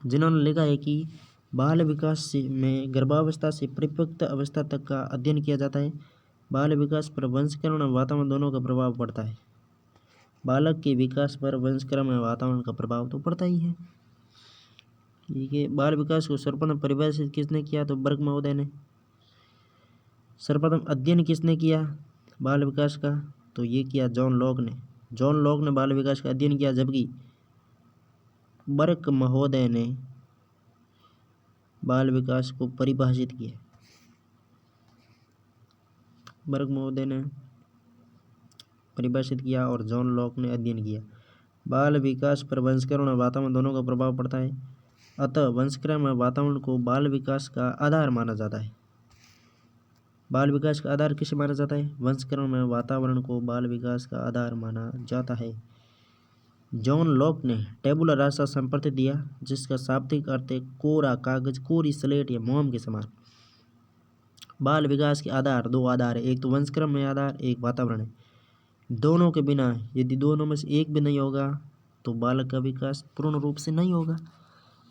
जिन्होंने लिखा है कि बाल विकास में गर्भावस्था से परिपक्व अवस्था तक का अध्ययन किया जाता है। बाल विकास पर वंशक्रम और वातावरण दोनों का प्रभाव पड़ता है। बालक के विकास पर वंशक्रम और वातावरण का प्रभाव तो पड़ता ही है। ठीक है। बाल विकास को सर्वप्रथम परिभाषित किसने किया? तो बर्क महोदय ने। सर्वप्रथम अध्ययन किसने किया बाल विकास का? तो ये किया जॉन लॉक ने। जॉन लॉक ने बाल विकास का अध्ययन किया, जबकि बर्क महोदय ने बाल विकास को परिभाषित किया। बर्क महोदय ने परिभाषित किया और जॉन लॉक ने अध्ययन किया। बाल विकास पर वंशक्रम और वातावरण दोनों का प्रभाव पड़ता है। अतः वंशक्रम और वातावरण को बाल विकास का आधार माना जाता है। बाल विकास का आधार किसे माना जाता है? वंशक्रम और वातावरण को बाल विकास का आधार माना जाता है। जॉन लॉक ने टेबुला रासा संप्रति दिया, जिसका शाब्दिक अर्थ है कोरा कागज, कोरी स्लेट या मोम के समान। बाल विकास के आधार दो आधार है, एक तो वंशक्रम में आधार, एक वातावरण है। दोनों के बिना, यदि दोनों में से एक भी नहीं होगा तो बालक का विकास पूर्ण रूप से नहीं होगा।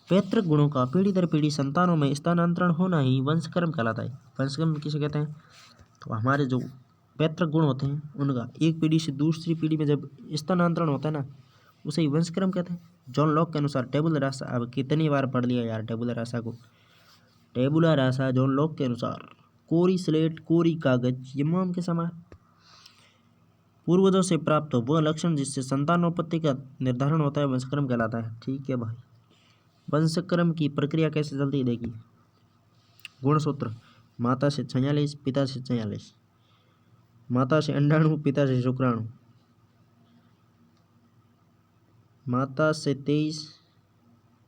पैतृक गुणों का पीढ़ी दर पीढ़ी संतानों में स्थानांतरण होना ही वंशक्रम कहलाता है। वंशक्रम किसे कहते हैं? तो हमारे जो पैतृक गुण होते हैं उनका एक पीढ़ी से दूसरी पीढ़ी में जब स्थानांतरण होता है ना, उसे ही वंशक्रम कहते हैं। जॉन लॉक के अनुसार टेबुला रासा, अब कितनी बार पढ़ लिया यार टेबुला रासा को। टेबुला रासा जॉन लॉक के अनुसार कोरी स्लेट, कोरी कागज, ये मोम के समान। पूर्वजों से प्राप्त हो वह लक्षण जिससे संतानोत्पत्ति का निर्धारण होता है वंशक्रम कहलाता है। ठीक है भाई। वंशक्रम की प्रक्रिया कैसे चलती है देखिए। गुणसूत्र, माता से 46, पिता से 46। माता से अंडाणु, पिता से शुक्राणु। माता से 23,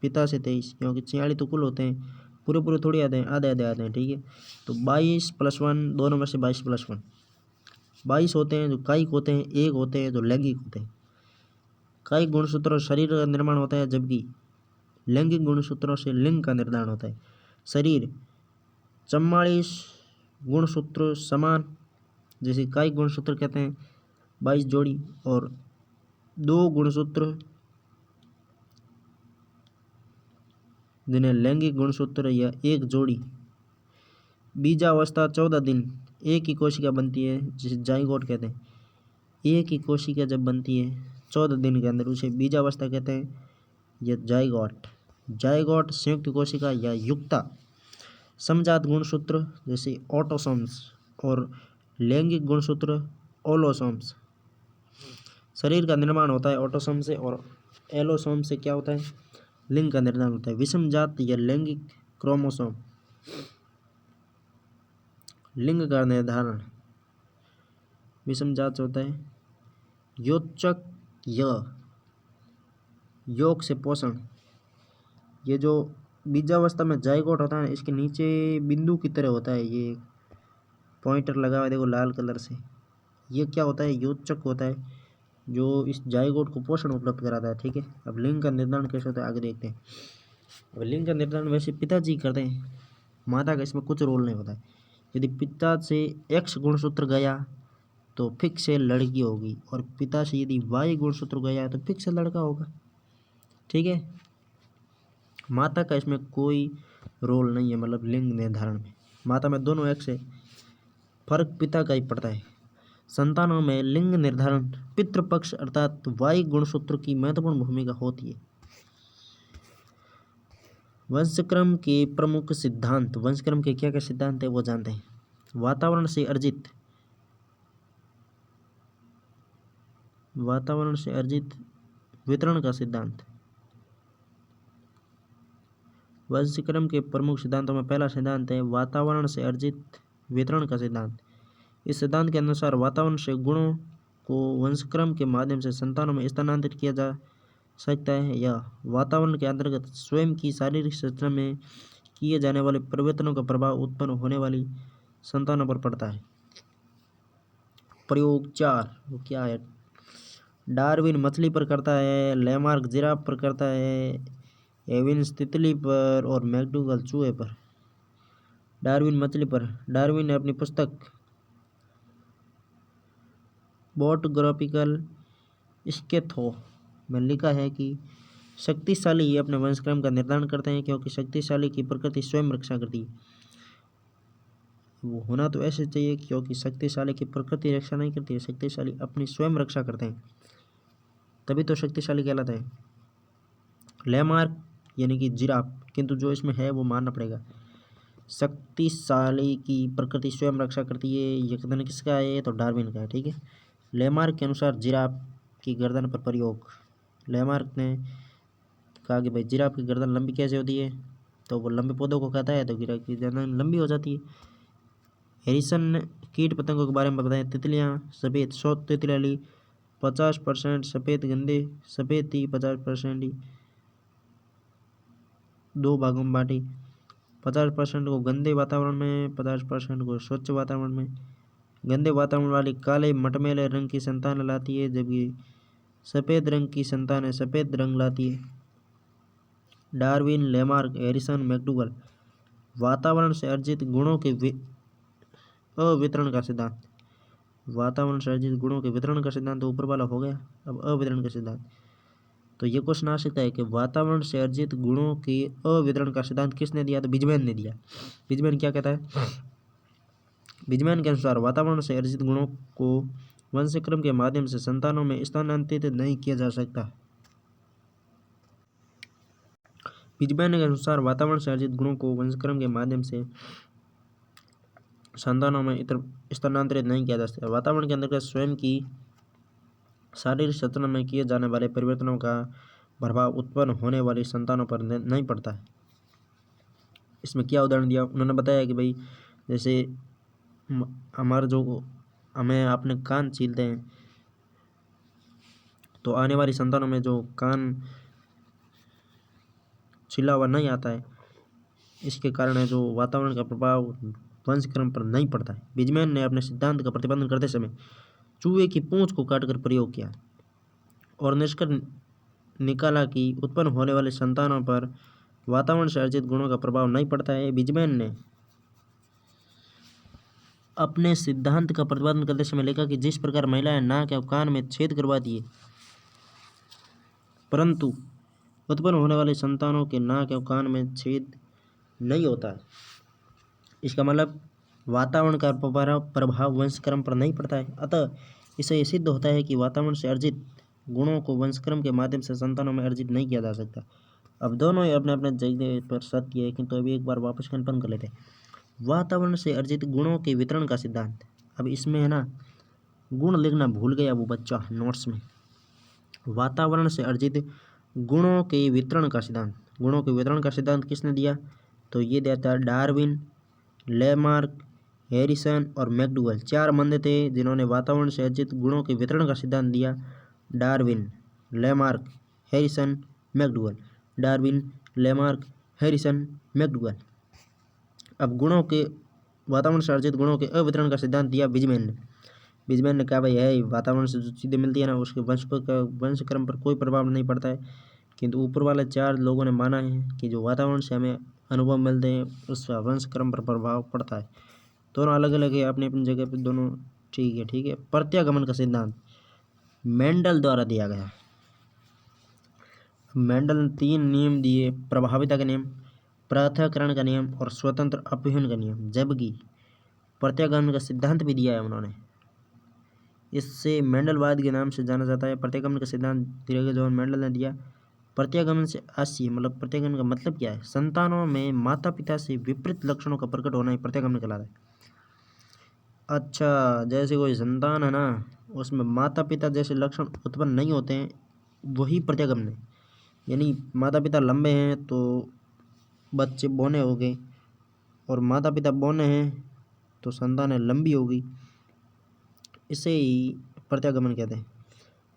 पिता से 23, क्योंकि 46 तो कुल होते हैं, पूरे पूरे थोड़ी आते हैं, आधे आधे आते हैं। ठीक है। तो 22 + 1, दोनों में से 22 + 1, 22 होते हैं जो कायिक होते हैं, एक होते हैं जो लैंगिक होते हैं। कायिक गुणसूत्रों से शरीर का निर्माण होता है, जबकि लैंगिक गुणसूत्रों से लिंग का निर्धारण होता है। शरीर 44 गुणसूत्र समान, जैसे कायिक गुणसूत्र कहते हैं 22 जोड़ी, और 2 गुणसूत्र जिन्हें लैंगिक गुणसूत्र या एक जोड़ी। बीजावस्था 14 दिन एक ही कोशिका बनती है, जिसे जाइगोट कहते हैं। एक ही कोशिका जब बनती है 14 दिन के अंदर, उसे बीजावस्था कहते हैं या जाइगोट। जाइगोट संयुक्त कोशिका या युक्ता। समजात गुणसूत्र जैसे ऑटोसोम्स और लैंगिक गुणसूत्र ओलोसोम्स। शरीर का निर्माण होता है ऑटोसोम से, और एलोसोम से क्या होता है? लिंग का निर्धारण होता है। विषमजात या लैंगिक क्रोमोसोम। लिंग का निर्धारण विषमजात से होता है। योचक या योग से पोषण, ये जो बीजावस्था में जाइगोट होता है, इसके नीचे बिंदु की तरह होता है, ये पॉइंटर लगा हुआ है देखो लाल कलर से। ये क्या होता है? योचक होता है, जो इस जाइगोट को पोषण उपलब्ध कराता है। ठीक है। अब लिंग का निर्धारण कैसे होता है आगे देखते हैं। अब लिंग का निर्धारण वैसे पिताजी करते हैं, माता का इसमें कुछ रोल नहीं होता है। यदि पिता से X गुणसूत्र गया तो फिक्स से लड़की होगी, और पिता से यदि Y गुणसूत्र गया तो फिक्स से लड़का होगा। ठीक है। माता का इसमें कोई रोल नहीं है, मतलब लिंग निर्धारण में माता में दोनों X है, फर्क पिता का ही पड़ता है। संतानों में लिंग निर्धारण पितृपक्ष अर्थात Y गुणसूत्र की महत्वपूर्ण भूमिका होती है। वंशक्रम के प्रमुख सिद्धांत। वंशक्रम के क्या क्या सिद्धांत है वो जानते हैं। वातावरण से अर्जित वातावरण से अर्जित वितरण का सिद्धांत। वंशक्रम के प्रमुख सिद्धांतों में पहला सिद्धांत है वातावरण से अर्जित वितरण का सिद्धांत। इस सिद्धांत के अनुसार वातावरण से गुणों को वंशक्रम के माध्यम से संतानों में स्थानांतरित किया जा सकता है या वातावरण के अंतर्गत स्वयं की शारीरिक संरचना में किए जाने वाले परिवर्तनों का प्रभाव उत्पन्न होने वाली संतानों पर पड़ता है। प्रयोग 4 वो क्या है? डार्विन मछली पर करता है, लैमार्क जिराफ पर करता है, एविन्स तितली पर और मैक्डूगल चूहे पर। डार्विन मछली पर। डार्विन ने अपनी पुस्तक बोटग्राफिकल स्केथो में लिखा है कि शक्तिशाली ही अपने वंशक्रम का निर्धारण करते हैं क्योंकि शक्तिशाली की प्रकृति स्वयं रक्षा करती है। वो होना तो ऐसे चाहिए क्योंकि शक्तिशाली की प्रकृति रक्षा नहीं करती है, शक्तिशाली अपनी स्वयं रक्षा करते हैं, तभी तो शक्तिशाली कहलाता है। लैमार्क यानी कि जिराफ, किंतु जो इसमें है वो मानना पड़ेगा। शक्तिशाली की प्रकृति स्वयं रक्षा करती है, ये कथन किसका है? तो डार्विन का है। ठीक है। लैमार्क के अनुसार जिराफ की गर्दन पर प्रयोग। लैमार्क ने कहा कि भाई जिराफ की गर्दन लंबी कैसे होती है? तो वो लंबे पौधों को खाता है तो जिराफ की गर्दन लंबी हो जाती है। हैरिसन ने कीट पतंगों के बारे में बताया। तितलियाँ सफ़ेद, 100 तितली 50% सफ़ेद, गंदे सफ़ेद थी, 50% ही दो भागों में बांटी। 50% को गंदे वातावरण में, 50% को स्वच्छ वातावरण में। गंदे वातावरण वाली काले मटमैले रंग की संतान लाती है जबकि सफ़ेद रंग की संतानें सफ़ेद रंग लाती है। Darwin, Lamarck, Harrison, McDougall. वातावरण से अर्जित गुणों के अवितरण का सिद्धांत। वातावरण से अर्जित गुणों के वितरण का सिद्धांत तो ऊपर वाला हो गया। अब अवितरण का सिद्धांत। तो ये क्वेश्चन आ सकता है कि वातावरण से अर्जित गुणों के अवितरण का सिद्धांत किसने दिया? तो बिजमैन ने दिया। बिजमैन क्या कहता है? बिजमैन के अनुसार वातावरण से अर्जित गुणों को वंशक्रम के माध्यम से संतानों में स्थानांतरित नहीं किया जा सकता। बिजमैन के अनुसार वातावरण से अर्जित गुणों को वंशक्रम के माध्यम से संतानों में स्थानांतरित नहीं किया जा सकता। वातावरण के अंतर्गत स्वयं की शारीरिक संरचना में किए जाने वाले परिवर्तनों का प्रभाव उत्पन्न होने वाली संतानों पर नहीं पड़ता है। इसमें क्या उदाहरण दिया? उन्होंने बताया कि भाई जैसे हमारा जो हमें अपने कान छीलते हैं तो आने वाली संतानों में जो कान छिला हुआ नहीं आता है, इसके कारण है जो वातावरण का प्रभाव वंशक्रम पर नहीं पड़ता है। बिजमैन ने अपने सिद्धांत का प्रतिपादन करते समय चूहे की पूंछ को काटकर प्रयोग किया और निष्कर्ष निकाला कि उत्पन्न होने वाले संतानों पर वातावरण से अर्जित गुणों का प्रभाव नहीं पड़ता है। बिजमैन ने अपने सिद्धांत का प्रतिपादन करते समय लिखा कि जिस प्रकार महिलाएं नाक या कान में छेद करवा दिए परंतु उत्पन्न होने वाले संतानों के नाक या कान में छेद नहीं होता है, इसका मतलब वातावरण का प्रभाव वंशक्रम पर नहीं पड़ता है। अतः इससे यह सिद्ध होता है कि वातावरण से अर्जित गुणों को वंशक्रम के माध्यम से संतानों में अर्जित नहीं किया जा सकता। अब दोनों ही अपने अपने जगह पर सत्य है, किंतु अभी एक बार वापस कन्फर्म कर लेते हैं। वातावरण से अर्जित गुणों के वितरण का सिद्धांत। अब इसमें है ना, गुण लिखना भूल गया वो बच्चा नोट्स में। वातावरण से अर्जित गुणों के वितरण का सिद्धांत। गुणों के वितरण का सिद्धांत किसने दिया? तो ये दिया था डार्विन, लैमार्क, हैरिसन और मैक्डूगल। 4 बंदे थे जिन्होंने वातावरण से अर्जित गुणों के वितरण का सिद्धांत दिया। Darwin, Lamarck, Harrison, McDougall. Darwin, Lamarck, Harrison, McDougall. अब गुणों के वातावरण से अर्जित गुणों के अवितरण का सिद्धांत दिया बिजमैन ने। बिजमैन ने कहा भाई है वातावरण से जो चीज़ें मिलती है ना उसके वंशक्रम पर कोई प्रभाव नहीं पड़ता है, किंतु ऊपर वाले 4 लोगों ने माना है कि जो वातावरण से हमें अनुभव मिलते हैं उसका वंशक्रम पर प्रभाव पड़ता है। दोनों अलग अलग है अपनी अपनी जगह पर, दोनों ठीक है। ठीक है। प्रत्यागमन का सिद्धांत मेंडल द्वारा दिया गया। मेंडल ने 3 नियम दिए: प्रभाविता का नियम, पृथक्करण का नियम और स्वतंत्र अपव्यय का नियम। जबकि प्रत्यागमन का सिद्धांत भी दिया है उन्होंने, इससे मेंडलवाद के नाम से जाना जाता है। प्रत्यागमन का सिद्धांत जॉन मेंडल ने दिया। प्रत्यागमन से आशय मतलब प्रत्यागमन का मतलब क्या है? संतानों में माता पिता से विपरीत लक्षणों का प्रकट होना ही प्रत्यागमन कहलाता है। अच्छा, जैसे कोई संतान है ना, उसमें माता पिता जैसे लक्षण उत्पन्न नहीं होते हैं, वही प्रत्यागमन है। यानी माता पिता लंबे हैं तो बच्चे बौने हो गए, और माता पिता बौने हैं तो संतानें लंबी होगी, इसे ही प्रत्यागमन कहते हैं।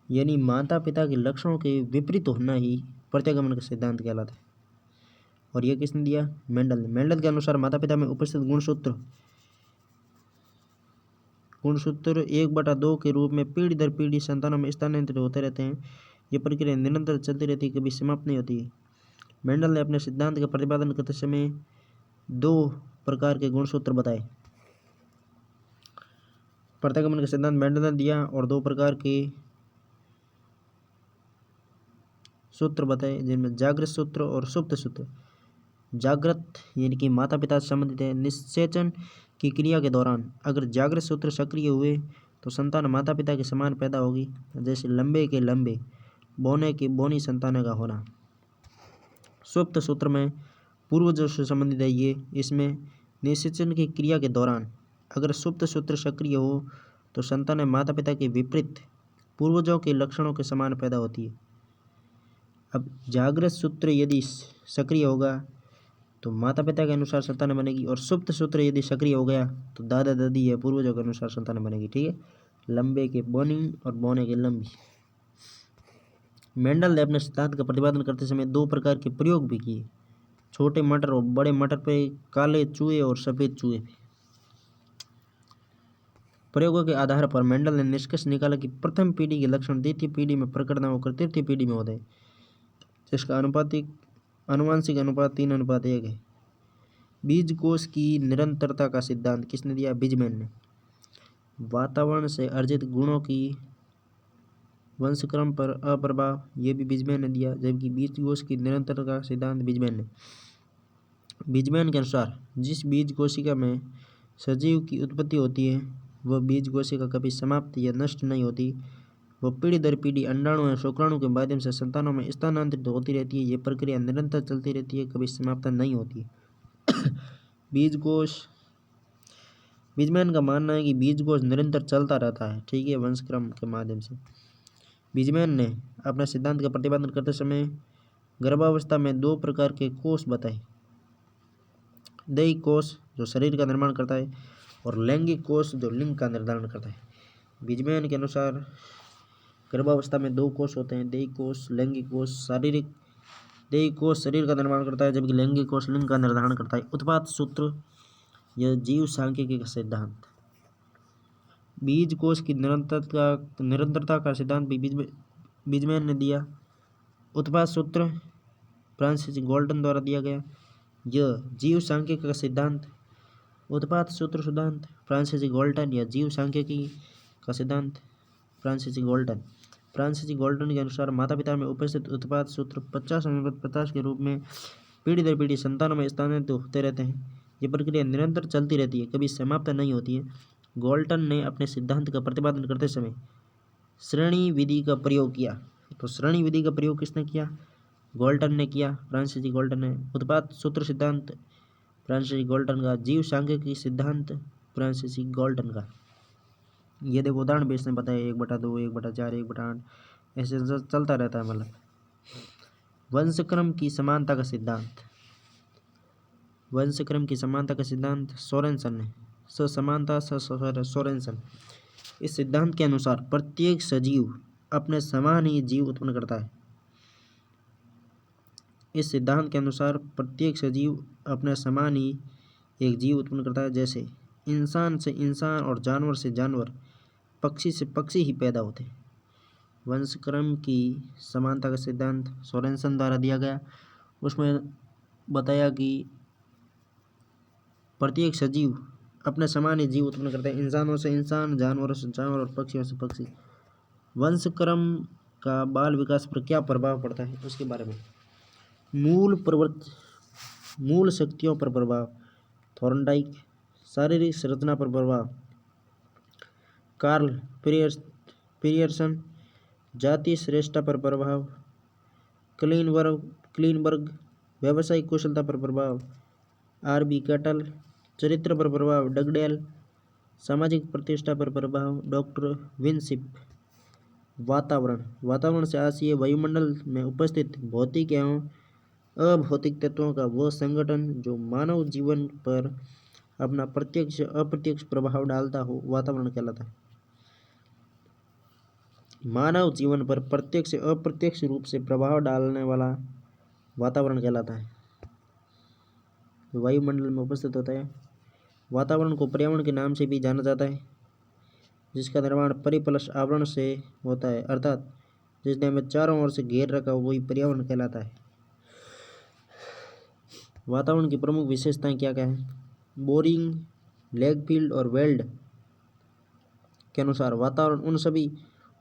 यानी माता पिता के लक्षणों के विपरीत होना ही प्रत्यागमन का सिद्धांत कहलाता है। और यह किसने दिया? मेंडल ने। मेंडल के अनुसार माता पिता में उपस्थित गुणसूत्र 1/2 के रूप में पीढ़ी दर पीढ़ी संतानों में स्थानांतरित होते रहते हैं। ये प्रक्रिया निरंतर चलती रहती है, कभी समाप्त नहीं होती है। मेंडल ने अपने सिद्धांत का प्रतिपादन करते समय 2 प्रकार के गुणसूत्र बताए। प्रत्यागमन का सिद्धांत मेंडल ने दिया और 2 प्रकार के सूत्र बताए, जिनमें जागृत सूत्र और सुप्त सूत्र। जागृत यानी कि माता पिता से संबंधित है। निषेचन की क्रिया के दौरान अगर जागृत सूत्र सक्रिय हुए तो संतान माता पिता के समान पैदा होगी, जैसे लंबे के लंबे, बौने की बौनी संतान का होना। सुप्त सूत्र में पूर्वजों से संबंधित है ये। इसमें निषेचन की क्रिया के दौरान अगर सुप्त सूत्र सक्रिय हो तो संतान माता पिता के विपरीत पूर्वजों के लक्षणों के समान पैदा होती है। अब जागृत सूत्र यदि सक्रिय होगा तो माता पिता के अनुसार संतान बनेगी, और सुप्त सूत्र यदि सक्रिय हो गया तो दादा दादी या पूर्वजों के अनुसार संतान बनेगी। ठीक है, लंबे के बौनी और बौने के लंबी। मेंडल ने अपने सिद्धांत का प्रतिपादन करते समय 2 प्रकार के प्रयोग भी किए, छोटे मटर और बड़े मटर पे, काले चूहे और सफेद चूहे पे। प्रयोगों के आधार पर मेंडल ने निष्कर्ष निकाला कि प्रथम पीढ़ी के लक्षण द्वितीय पीढ़ी में प्रकट न होकर तृतीय पीढ़ी में होते हैं, जिसका आनुवंशिक अनुपात 3:1 है। बीज कोष की निरंतरता का सिद्धांत किसने दिया? बिजमैन ने। वातावरण से अर्जित गुणों की वंशक्रम पर अप्रभाव, ये भी बिजमैन ने दिया, जबकि बीज कोष की निरंतरता का सिद्धांत बिजमैन ने। बिजमैन के अनुसार जिस बीज कोशिका में सजीव की उत्पत्ति होती है वह बीज कोशिका कभी समाप्त या नष्ट नहीं होती, वह पीढ़ी दर पीढ़ी अंडाणु या शुक्राणु के माध्यम से संतानों में स्थानांतरित होती रहती है। ये प्रक्रिया निरंतर चलती रहती है, कभी समाप्त नहीं होती है। बीज कोष, बिजमैन का मानना है कि बीज कोष निरंतर चलता रहता है, ठीक है, वंशक्रम के माध्यम से। बिजमैन ने अपने सिद्धांत का प्रतिपादन करते समय गर्भावस्था में 2 प्रकार के कोष बताए, दैहिक कोष जो शरीर का निर्माण करता है और लैंगिक कोष जो लिंग का निर्धारण करता है। बिजमैन के अनुसार गर्भावस्था में 2 कोष होते हैं, दैहिक कोष, लैंगिक कोष। दैहिक कोष शरीर का निर्माण करता है, जबकि लैंगिक कोष लिंग का निर्धारण करता है। उत्पाद सूत्र, यह जीव सांख्यिकी का सिद्धांत। बीज कोष की निरंतरता का सिद्धांत भी बिजमैन ने दिया। उत्पाद सूत्र फ्रांसिस गाल्टन द्वारा दिया गया। यह जीव सांख्यिकी का सिद्धांत। उत्पाद सूत्र सिद्धांत फ्रांसिस गाल्टन या जीव सांख्यिकी का सिद्धांत फ्रांसिस गाल्टन। फ्रांसिस गाल्टन के अनुसार माता पिता में उपस्थित उत्पाद सूत्र 50/50 के रूप में पीढ़ी दर पीढ़ी संतानों में स्थानांतरित होते रहते हैं। ये प्रक्रिया निरंतर चलती रहती है, कभी समाप्त नहीं होती है। गाल्टन ने अपने सिद्धांत का प्रतिपादन करते समय श्रेणी विधि का प्रयोग किया। तो श्रेणी विधि का प्रयोग किसने किया? गाल्टन ने किया, फ्रांसिस गाल्टन ने। उत्पाद सूत्र सिद्धांत फ्रांसिस गाल्टन का। जीव सांख्यिकी सिद्धांत फ्रांसिस गाल्टन का। ये देखो उदाहरण भी इसने बताया, 1/2, 1/4, 1/8, ऐसे चलता रहता है। मतलब वंशक्रम की समानता का सिद्धांत। वंशक्रम की समानता का सिद्धांत सोरेनसन ने। समानता सोरेनसन। इस सिद्धांत के अनुसार प्रत्येक सजीव अपने समान ही जीव उत्पन्न करता है। इस सिद्धांत के अनुसार प्रत्येक सजीव अपने समान ही एक जीव उत्पन्न करता है। जैसे इंसान से इंसान और जानवर से जानवर, पक्षी से पक्षी ही पैदा होते हैं। वंशक्रम की समानता का सिद्धांत सोरेनसन द्वारा दिया गया। उसमें बताया कि प्रत्येक सजीव अपने समान ही जीव उत्पन्न करते हैं, इंसानों से इंसान, जानवरों से जानवर और पक्षियों से पक्षी। वंशक्रम का बाल विकास पर क्या प्रभाव पड़ता है उसके बारे में। मूल शक्तियों पर प्रभाव, थॉर्नडाइक। शारीरिक संरचना पर प्रभाव, कार्ल पियर्सन। जातीय श्रेष्ठता पर प्रभाव, क्लीनबर्ग। व्यावसायिक कुशलता पर प्रभाव, RB कैटल। चरित्र पर प्रभाव, डगडेल। सामाजिक प्रतिष्ठा पर प्रभाव, डॉक्टर विनशिप। वातावरण से आशय वायुमंडल में उपस्थित भौतिक एवं अभौतिक तत्वों का वह संगठन जो मानव जीवन पर अपना प्रत्यक्ष अप्रत्यक्ष प्रभाव डालता हो, वातावरण कहलाता है। मानव जीवन पर प्रत्यक्ष अप्रत्यक्ष रूप से प्रभाव डालने वाला वातावरण कहलाता है, वायुमंडल में उपस्थित होता है। वातावरण को पर्यावरण के नाम से भी जाना जाता है, जिसका निर्माण परिप्लस आवरण से होता है, अर्थात जिसने हमें चारों ओर से घेर रखा हो वही पर्यावरण कहलाता है। वातावरण की प्रमुख विशेषताएं क्या क्या है? बोरिंग, लेगफील्ड और वेल्ड के अनुसार वातावरण उन सभी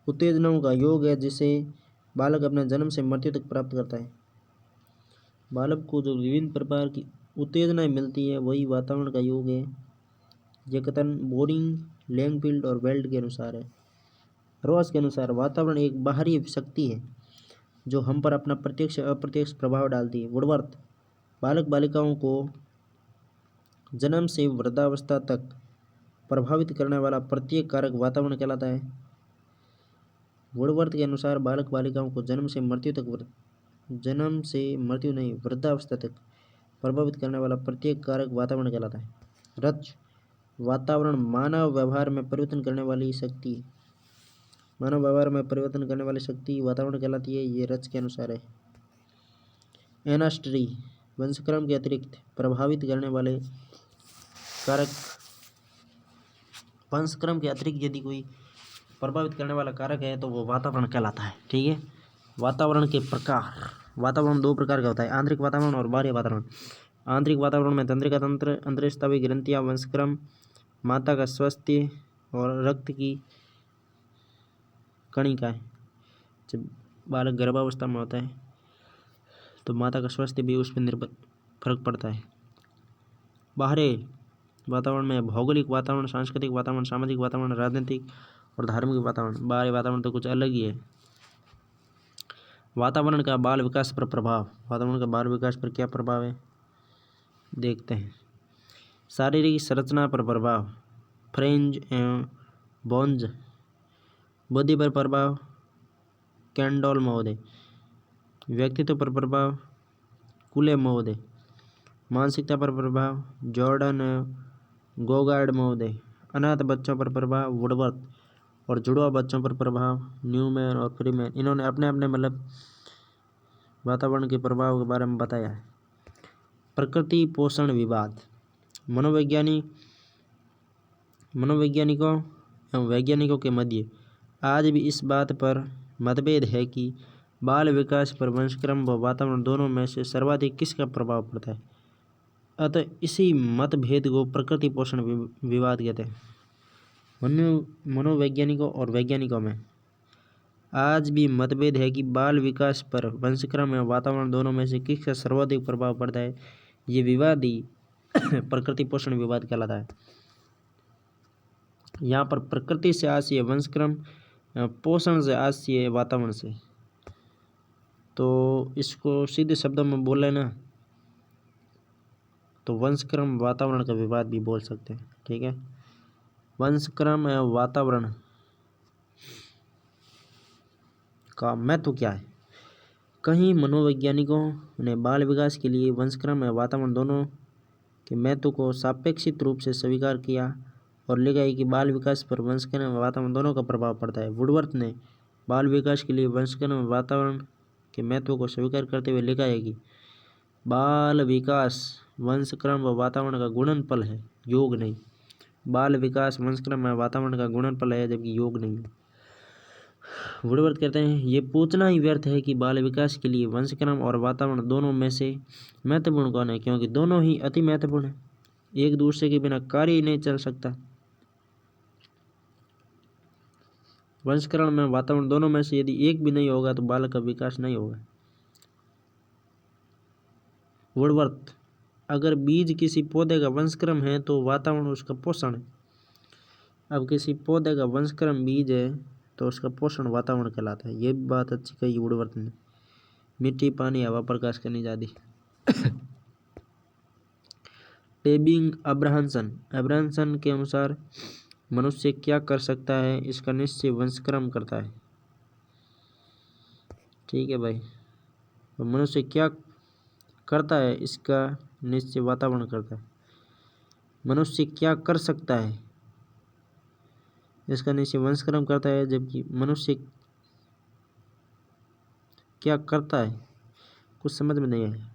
उत्तेजनाओं का योग है जिसे बालक अपने जन्म से मृत्यु तक प्राप्त करता है। बालक को जो विभिन्न प्रकार की उत्तेजनाएं मिलती है वही वातावरण का योग है। यह कथन बोरिंग, लेंगफील्ड और वेल्ड के अनुसार है। रॉस के अनुसार वातावरण एक बाहरी शक्ति है जो हम पर अपना प्रत्यक्ष अप्रत्यक्ष प्रभाव डालती है। वुडवर्थ, बालक बालिकाओं को जन्म से वृद्धावस्था तक प्रभावित करने वाला प्रत्येक कारक वातावरण कहलाता है। वुडवर्थ के अनुसार बालक बालिकाओं को जन्म से मृत्यु नहीं, वृद्धावस्था तक प्रभावित करने वाला प्रत्येक कारक वातावरण कहलाता है। रच, वातावरण मानव व्यवहार में परिवर्तन करने वाली शक्ति है। मानव व्यवहार में परिवर्तन करने वाली शक्ति वातावरण कहलाती है। ये रच के अनुसार है। एनास्ट्री, वंशक्रम के अतिरिक्त प्रभावित करने वाले कारक, वंशक्रम के अतिरिक्त यदि कोई प्रभावित करने वाला कारक है तो वो वातावरण कहलाता है। ठीक है। वातावरण के प्रकार, वातावरण दो प्रकार का होता है, आंतरिक वातावरण और बाह्य वातावरण। आंतरिक वातावरण में तंत्रिका तंत्र, अंतःस्रावी ग्रंथियां, वंशक्रम, माता का स्वास्थ्य और रक्त की कणिकाएं। जब बालक गर्भावस्था में होता है तो माता का स्वास्थ्य भी उस पर निर्भर फर्क पड़ता है। बाहरी वातावरण में भौगोलिक वातावरण, सांस्कृतिक वातावरण, सामाजिक वातावरण, राजनीतिक और धार्मिक वातावरण। बाहरी वातावरण तो कुछ अलग ही है। वातावरण का बाल विकास पर प्रभाव, वातावरण का बाल विकास पर क्या प्रभाव है देखते हैं। शारीरिक संरचना पर प्रभाव, फ्रेंज एवं बोन्ज। बुद्धि पर प्रभाव, कैंडोल महोदय। व्यक्तित्व पर प्रभाव, कुले महोदय। मानसिकता पर प्रभाव, जॉर्डन एवं गोगार्ड महोदय। अनाथ बच्चों पर प्रभाव, वुडवर्थ। और जुड़वा बच्चों पर प्रभाव, न्यूमैन और फ्रीमैन। इन्होंने अपने अपने मतलब वातावरण के प्रभाव के बारे में बताया है। प्रकृति पोषण विवाद, मनोवैज्ञानिकों एवं वैज्ञानिकों के मध्य आज भी इस बात पर मतभेद है कि बाल विकास पर वंशक्रम व वातावरण दोनों में से सर्वाधिक किसका प्रभाव पड़ता है। अतः इसी मतभेद को प्रकृति पोषण विवाद कहते हैं। मनोवैज्ञानिकों और वैज्ञानिकों में आज भी मतभेद है कि बाल विकास पर वंशक्रम एवं वातावरण दोनों में से किसका सर्वाधिक प्रभाव पड़ता है। ये विवाद ही प्रकृति पोषण विवाद कहलाता है। यहाँ पर प्रकृति से आशय वंशक्रम, पोषण से आशय वातावरण से। तो इसको सीधे शब्दों में बोले ना तो वंशक्रम वातावरण का विवाद भी बोल सकते हैं। ठीक है। वंशक्रम एवं वातावरण का महत्व क्या है? कई मनोवैज्ञानिकों ने बाल विकास के लिए वंशक्रम एवं वातावरण दोनों के महत्व को सापेक्षिक रूप से स्वीकार किया और लिखा है कि बाल विकास पर वंशक्रम एवं वातावरण दोनों का प्रभाव पड़ता है। वुडवर्थ ने बाल विकास के लिए वंशक्रम एवं वातावरण के महत्व को स्वीकार करते हुए लिखा है कि बाल विकास वंशक्रम व वातावरण का गुणनफल है, योग नहीं। बाल विकास वंशक्रम एवं वातावरण का गुणनफल है, जबकि योग नहीं है। वुडवर्थ कहते हैं ये पूछना ही व्यर्थ है कि बाल विकास के लिए वंशक्रम और वातावरण दोनों में से महत्वपूर्ण कौन है, क्योंकि दोनों ही अति महत्वपूर्ण है। एक दूसरे के बिना कार्य ही नहीं चल सकता। वंशक्रम में वातावरण दोनों में से यदि एक भी नहीं होगा तो बालक का विकास नहीं होगा। वुडवर्थ, अगर बीज किसी पौधे का वंशक्रम है तो वातावरण उसका पोषण है। अब किसी पौधे का वंशक्रम बीज है तो उसका पोषण वातावरण कहलाता है। ये भी बात अच्छी कही वुडवर्थ ने। मिट्टी, पानी, हवा, प्रकाश, खनिज आदि। टेबिंग अब्राहमसन के अनुसार मनुष्य क्या कर सकता है इसका निश्चय वंशक्रम करता है। ठीक है भाई, तो मनुष्य क्या करता है इसका निश्चय वातावरण करता है। मनुष्य क्या कर सकता है इसका निश्चय वंशक्रम करता है, जबकि मनुष्य क्या करता है कुछ समझ में नहीं आया।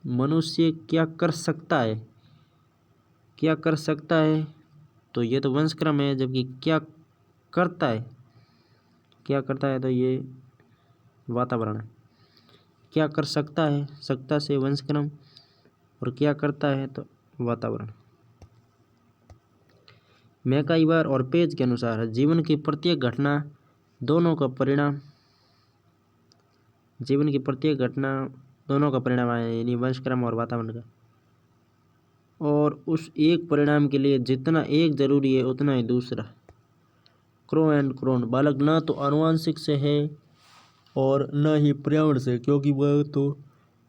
मनुष्य क्या कर सकता है, क्या कर सकता है तो ये तो वंशक्रम है, जबकि क्या करता है, क्या करता है तो ये वातावरण है। क्या कर सकता है, सकता से वंशक्रम, और क्या करता है तो वातावरण। मैकाइवर और पेज के अनुसार जीवन की प्रत्येक घटना दोनों का परिणाम है, यानी वंशक्रम और वातावरण का। और उस एक परिणाम के लिए जितना एक जरूरी है उतना ही दूसरा। क्रो एंड क्रोन, बालक न तो आनुवंशिक से है और न ही पर्यावरण से, क्योंकि वह तो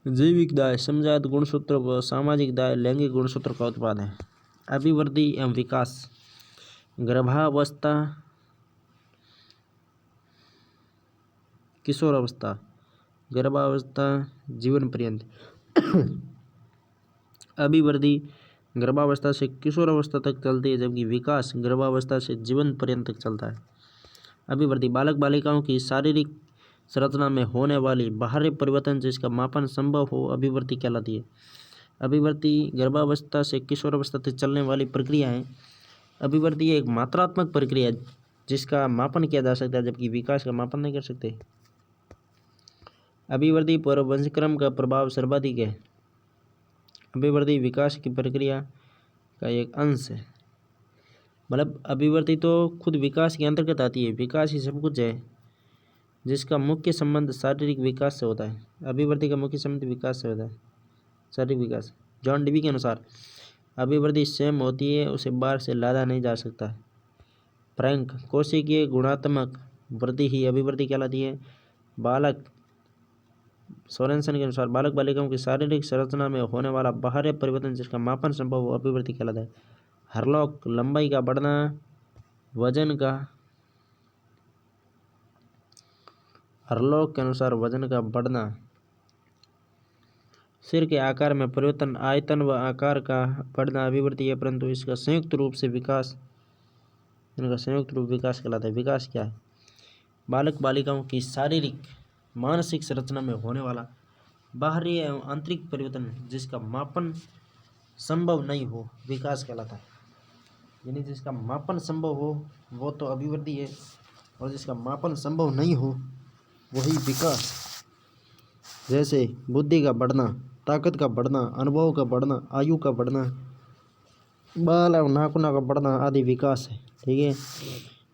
जैविक दाय, समजात गुणसूत्र व सामाजिक दाय लैंगिक गुणसूत्र का उत्पाद है। अभिवृद्धि एवं विकास, गर्भावस्था, किशोरावस्था, गर्भावस्था, जीवन पर्यंत। अभिवृद्धि गर्भावस्था से किशोरावस्था तक चलती है, जबकि विकास गर्भावस्था से जीवन पर्यंत तक चलता है। अभिवृद्धि बालक बालिकाओं की शारीरिक संरचना में होने वाली बाहरी परिवर्तन जिसका मापन संभव हो अभिवृद्धि कहलाती है। अभिवृद्धि गर्भावस्था से किशोरावस्था तक चलने वाली प्रक्रिया है। अभिवृद्धि एक मात्रात्मक प्रक्रिया है जिसका मापन किया जा सकता है, जबकि विकास का मापन नहीं कर सकते। अभिवृद्धि पर वंशक्रम का प्रभाव सर्वाधिक है। अभिवृद्धि विकास की प्रक्रिया का एक अंश है। मतलब अभिवृद्धि तो खुद विकास के अंतर्गत आती है, विकास ही सब कुछ है, जिसका मुख्य संबंध शारीरिक विकास से होता है। अभिवृद्धि का मुख्य संबंध विकास से होता है, शारीरिक विकास। जॉन डीवी के अनुसार अभिवृद्धि स्वयं होती है, उसे बाहर से लादा नहीं जा सकता। फ्रैंक, कोशिकीय गुणात्मक वृद्धि ही अभिवृद्धि कहलाती है। बालक सोरेनसन के अनुसार बालक बालिकाओं की शारीरिक संरचना में होने वाला बाहरी परिवर्तन जिसका मापन संभव हो अभिवृद्धि कहलाता है। हरलॉक, लंबाई का बढ़ना, वजन का, हरलॉक के अनुसार वजन का बढ़ना, सिर के आकार में परिवर्तन, आयतन व आकार का बढ़ना अभिवृद्धि है, परंतु इसका संयुक्त रूप कहलाता है। विकास क्या है? बालक बालिकाओं की शारीरिक मानसिक संरचना में होने वाला बाहरी एवं आंतरिक परिवर्तन जिसका मापन संभव नहीं हो विकास कहलाता है। यानी जिसका मापन संभव हो वो तो अभिवृद्धि है, और जिसका मापन संभव नहीं हो वही विकास। जैसे बुद्धि का बढ़ना, ताकत का बढ़ना, अनुभव का बढ़ना, आयु का बढ़ना, बाल और नाखूनों का बढ़ना आदि विकास है। ठीक है।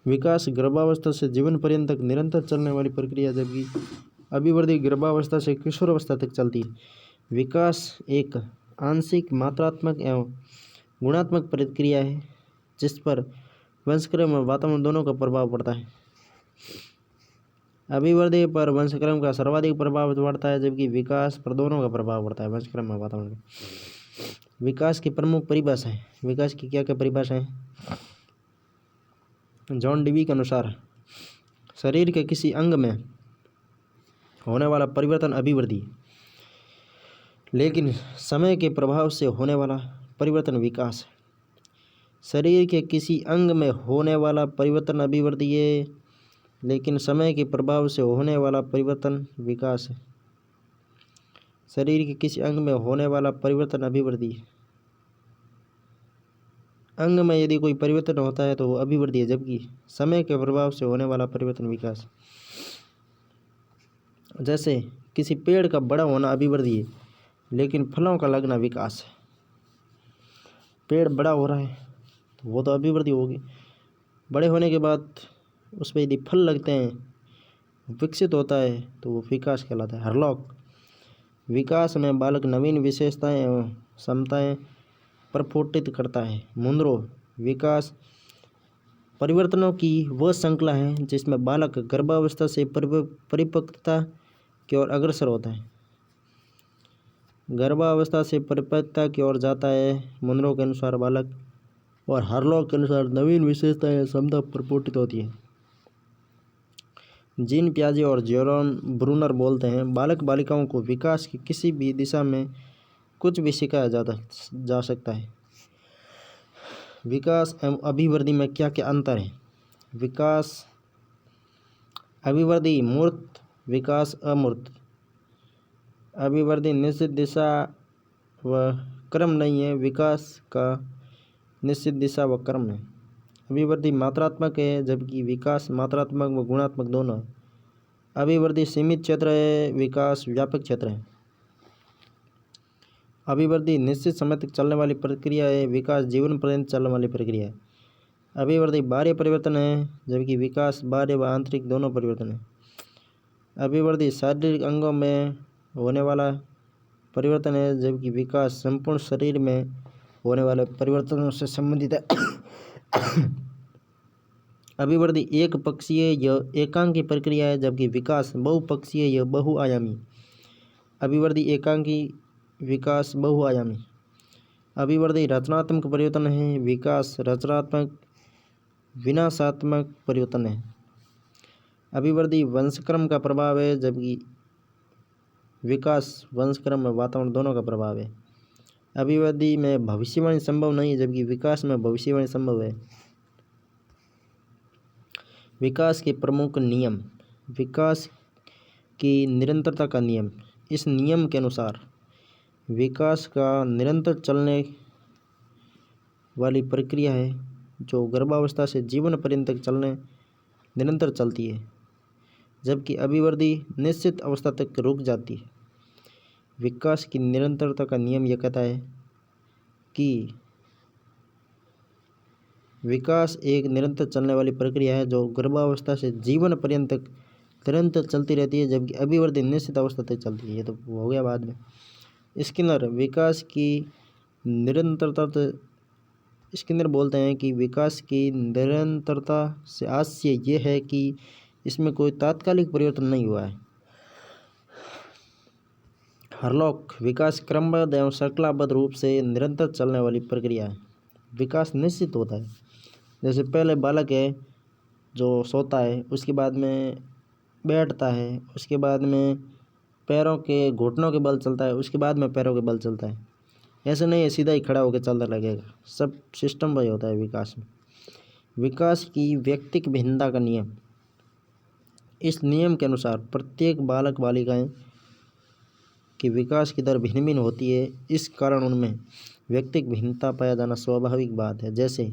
विकास गर्भावस्था से जीवन पर्यंत तक निरंतर चलने वाली प्रक्रिया, जबकि अभिवृद्धि गर्भावस्था से किशोरावस्था तक चलती है। विकास एक आंशिक मात्रात्मक एवं गुणात्मक प्रक्रिया है जिस पर वंशक्रम और वातावरण दोनों का प्रभाव पड़ता है। अभिवृद्धि पर वंशक्रम का सर्वाधिक प्रभाव पड़ता है, जबकि विकास पर दोनों का प्रभाव पड़ता है, वंशक्रम और वातावरण। विकास की प्रमुख परिभाषा है। विकास की क्या क्या परिभाषा है? जॉन डीवी के अनुसार शरीर के किसी अंग में होने वाला परिवर्तन अभिवृद्धि, लेकिन समय के प्रभाव से होने वाला परिवर्तन विकास है। शरीर के किसी अंग में होने वाला परिवर्तन अभिवृद्धि है, लेकिन समय के प्रभाव से होने वाला परिवर्तन विकास है। शरीर के किसी अंग में होने वाला परिवर्तन अभिवृद्धि है। अंग में यदि कोई परिवर्तन होता है तो वो अभिवृद्धि है, जबकि समय के प्रभाव से होने वाला परिवर्तन विकास। जैसे किसी पेड़ का बड़ा होना अभिवृद्धि है, लेकिन फलों का लगना विकास है। पेड़ बड़ा हो रहा है तो वो तो अभिवृद्धि होगी। बड़े होने के बाद उस पर यदि फल लगते हैं, विकसित होता है तो वो विकास कहलाता है। हरलॉक, विकास में बालक नवीन विशेषताएं एवं क्षमताएं प्रस्फुटित करता है। मुनरो, विकास परिवर्तनों की वह श्रृंखला है जिसमें बालक गर्भावस्था से परिपक्वता की ओर अग्रसर होता है। गर्भावस्था से परिपक्वता की ओर जाता है। मुनरो के अनुसार बालक और हार्लॉक के अनुसार नवीन विशेषताएं क्षमता प्रस्फुटित होती है। जीन पियाजे और जेरोम ब्रूनर बोलते हैं, बालक बालिकाओं को विकास की किसी भी दिशा में कुछ भी सिखाया जा सकता है। विकास एवं अभिवृद्धि में क्या क्या अंतर है? विकास अभिवृद्धि मूर्त, विकास अमूर्त। अभिवृद्धि निश्चित दिशा व क्रम नहीं है, विकास का निश्चित दिशा व क्रम है। अभिवृद्धि मात्रात्मक है जबकि विकास मात्रात्मक व गुणात्मक दोनों है। अभिवृद्धि सीमित क्षेत्र है, विकास व्यापक क्षेत्र है। अभिवृद्धि निश्चित समय तक चलने वाली प्रक्रिया है, विकास जीवन पर्यंत चलने वाली प्रक्रिया है। अभिवृद्धि बाह्य परिवर्तन है जबकि विकास बाह्य व आंतरिक दोनों परिवर्तन है। अभिवृद्धि शारीरिक अंगों में होने वाला परिवर्तन है जबकि विकास संपूर्ण शरीर में होने वाले परिवर्तनों से संबंधित है। अभिवृद्धि एक पक्षीय या एकांकी प्रक्रिया है जबकि विकास बहुपक्षीय या बहुआयामी। अभिवृद्धि एकांकी, विकास बहुआयामी। अभिवृद्धि रचनात्मक परिवर्तन है, विकास रचनात्मक विनाशात्मक परिवर्तन है। अभिवृद्धि वंशक्रम का प्रभाव है जबकि विकास वंशक्रम व वातावरण दोनों का प्रभाव है। अभिवृद्धि में भविष्यवाणी संभव नहीं है जबकि विकास में भविष्यवाणी संभव है। विकास के प्रमुख नियम। विकास की निरंतरता का नियम। इस नियम के अनुसार विकास का निरंतर चलने वाली प्रक्रिया है जो गर्भावस्था से जीवन पर्यंत तक निरंतर चलती है, जबकि अभिवृद्धि निश्चित अवस्था तक रुक जाती है। विकास की निरंतरता का नियम यह कहता है कि विकास एक निरंतर चलने वाली प्रक्रिया है जो गर्भावस्था से जीवन पर्यंत तक निरंतर चलती रहती है, जबकि अभिवृद्धि निश्चित अवस्था तक चलती है। ये तो हो गया बाद में। स्किनर विकास की निरंतरता स्किनर बोलते हैं कि विकास की निरंतरता से आशय ये है कि इसमें कोई तात्कालिक परिवर्तन नहीं हुआ है। हार्लॉक विकास क्रमबद्ध एवं श्रृंखलाबद्ध रूप से निरंतर चलने वाली प्रक्रिया है। विकास निश्चित होता है, जैसे पहले बालक है जो सोता है, उसके बाद में बैठता है, उसके बाद में पैरों के घुटनों के बल चलता है, उसके बाद में पैरों के बल चलता है। ऐसे नहीं है सीधा ही खड़ा होकर चलता लगेगा, सब सिस्टम वही होता है विकास में। विकास की व्यक्तिक भिन्नता का नियम। इस नियम के अनुसार प्रत्येक बालक बालिकाएं की विकास की दर भिन्न भिन्न होती है, इस कारण उनमें व्यक्तिक भिन्नता पाया जाना स्वाभाविक बात है। जैसे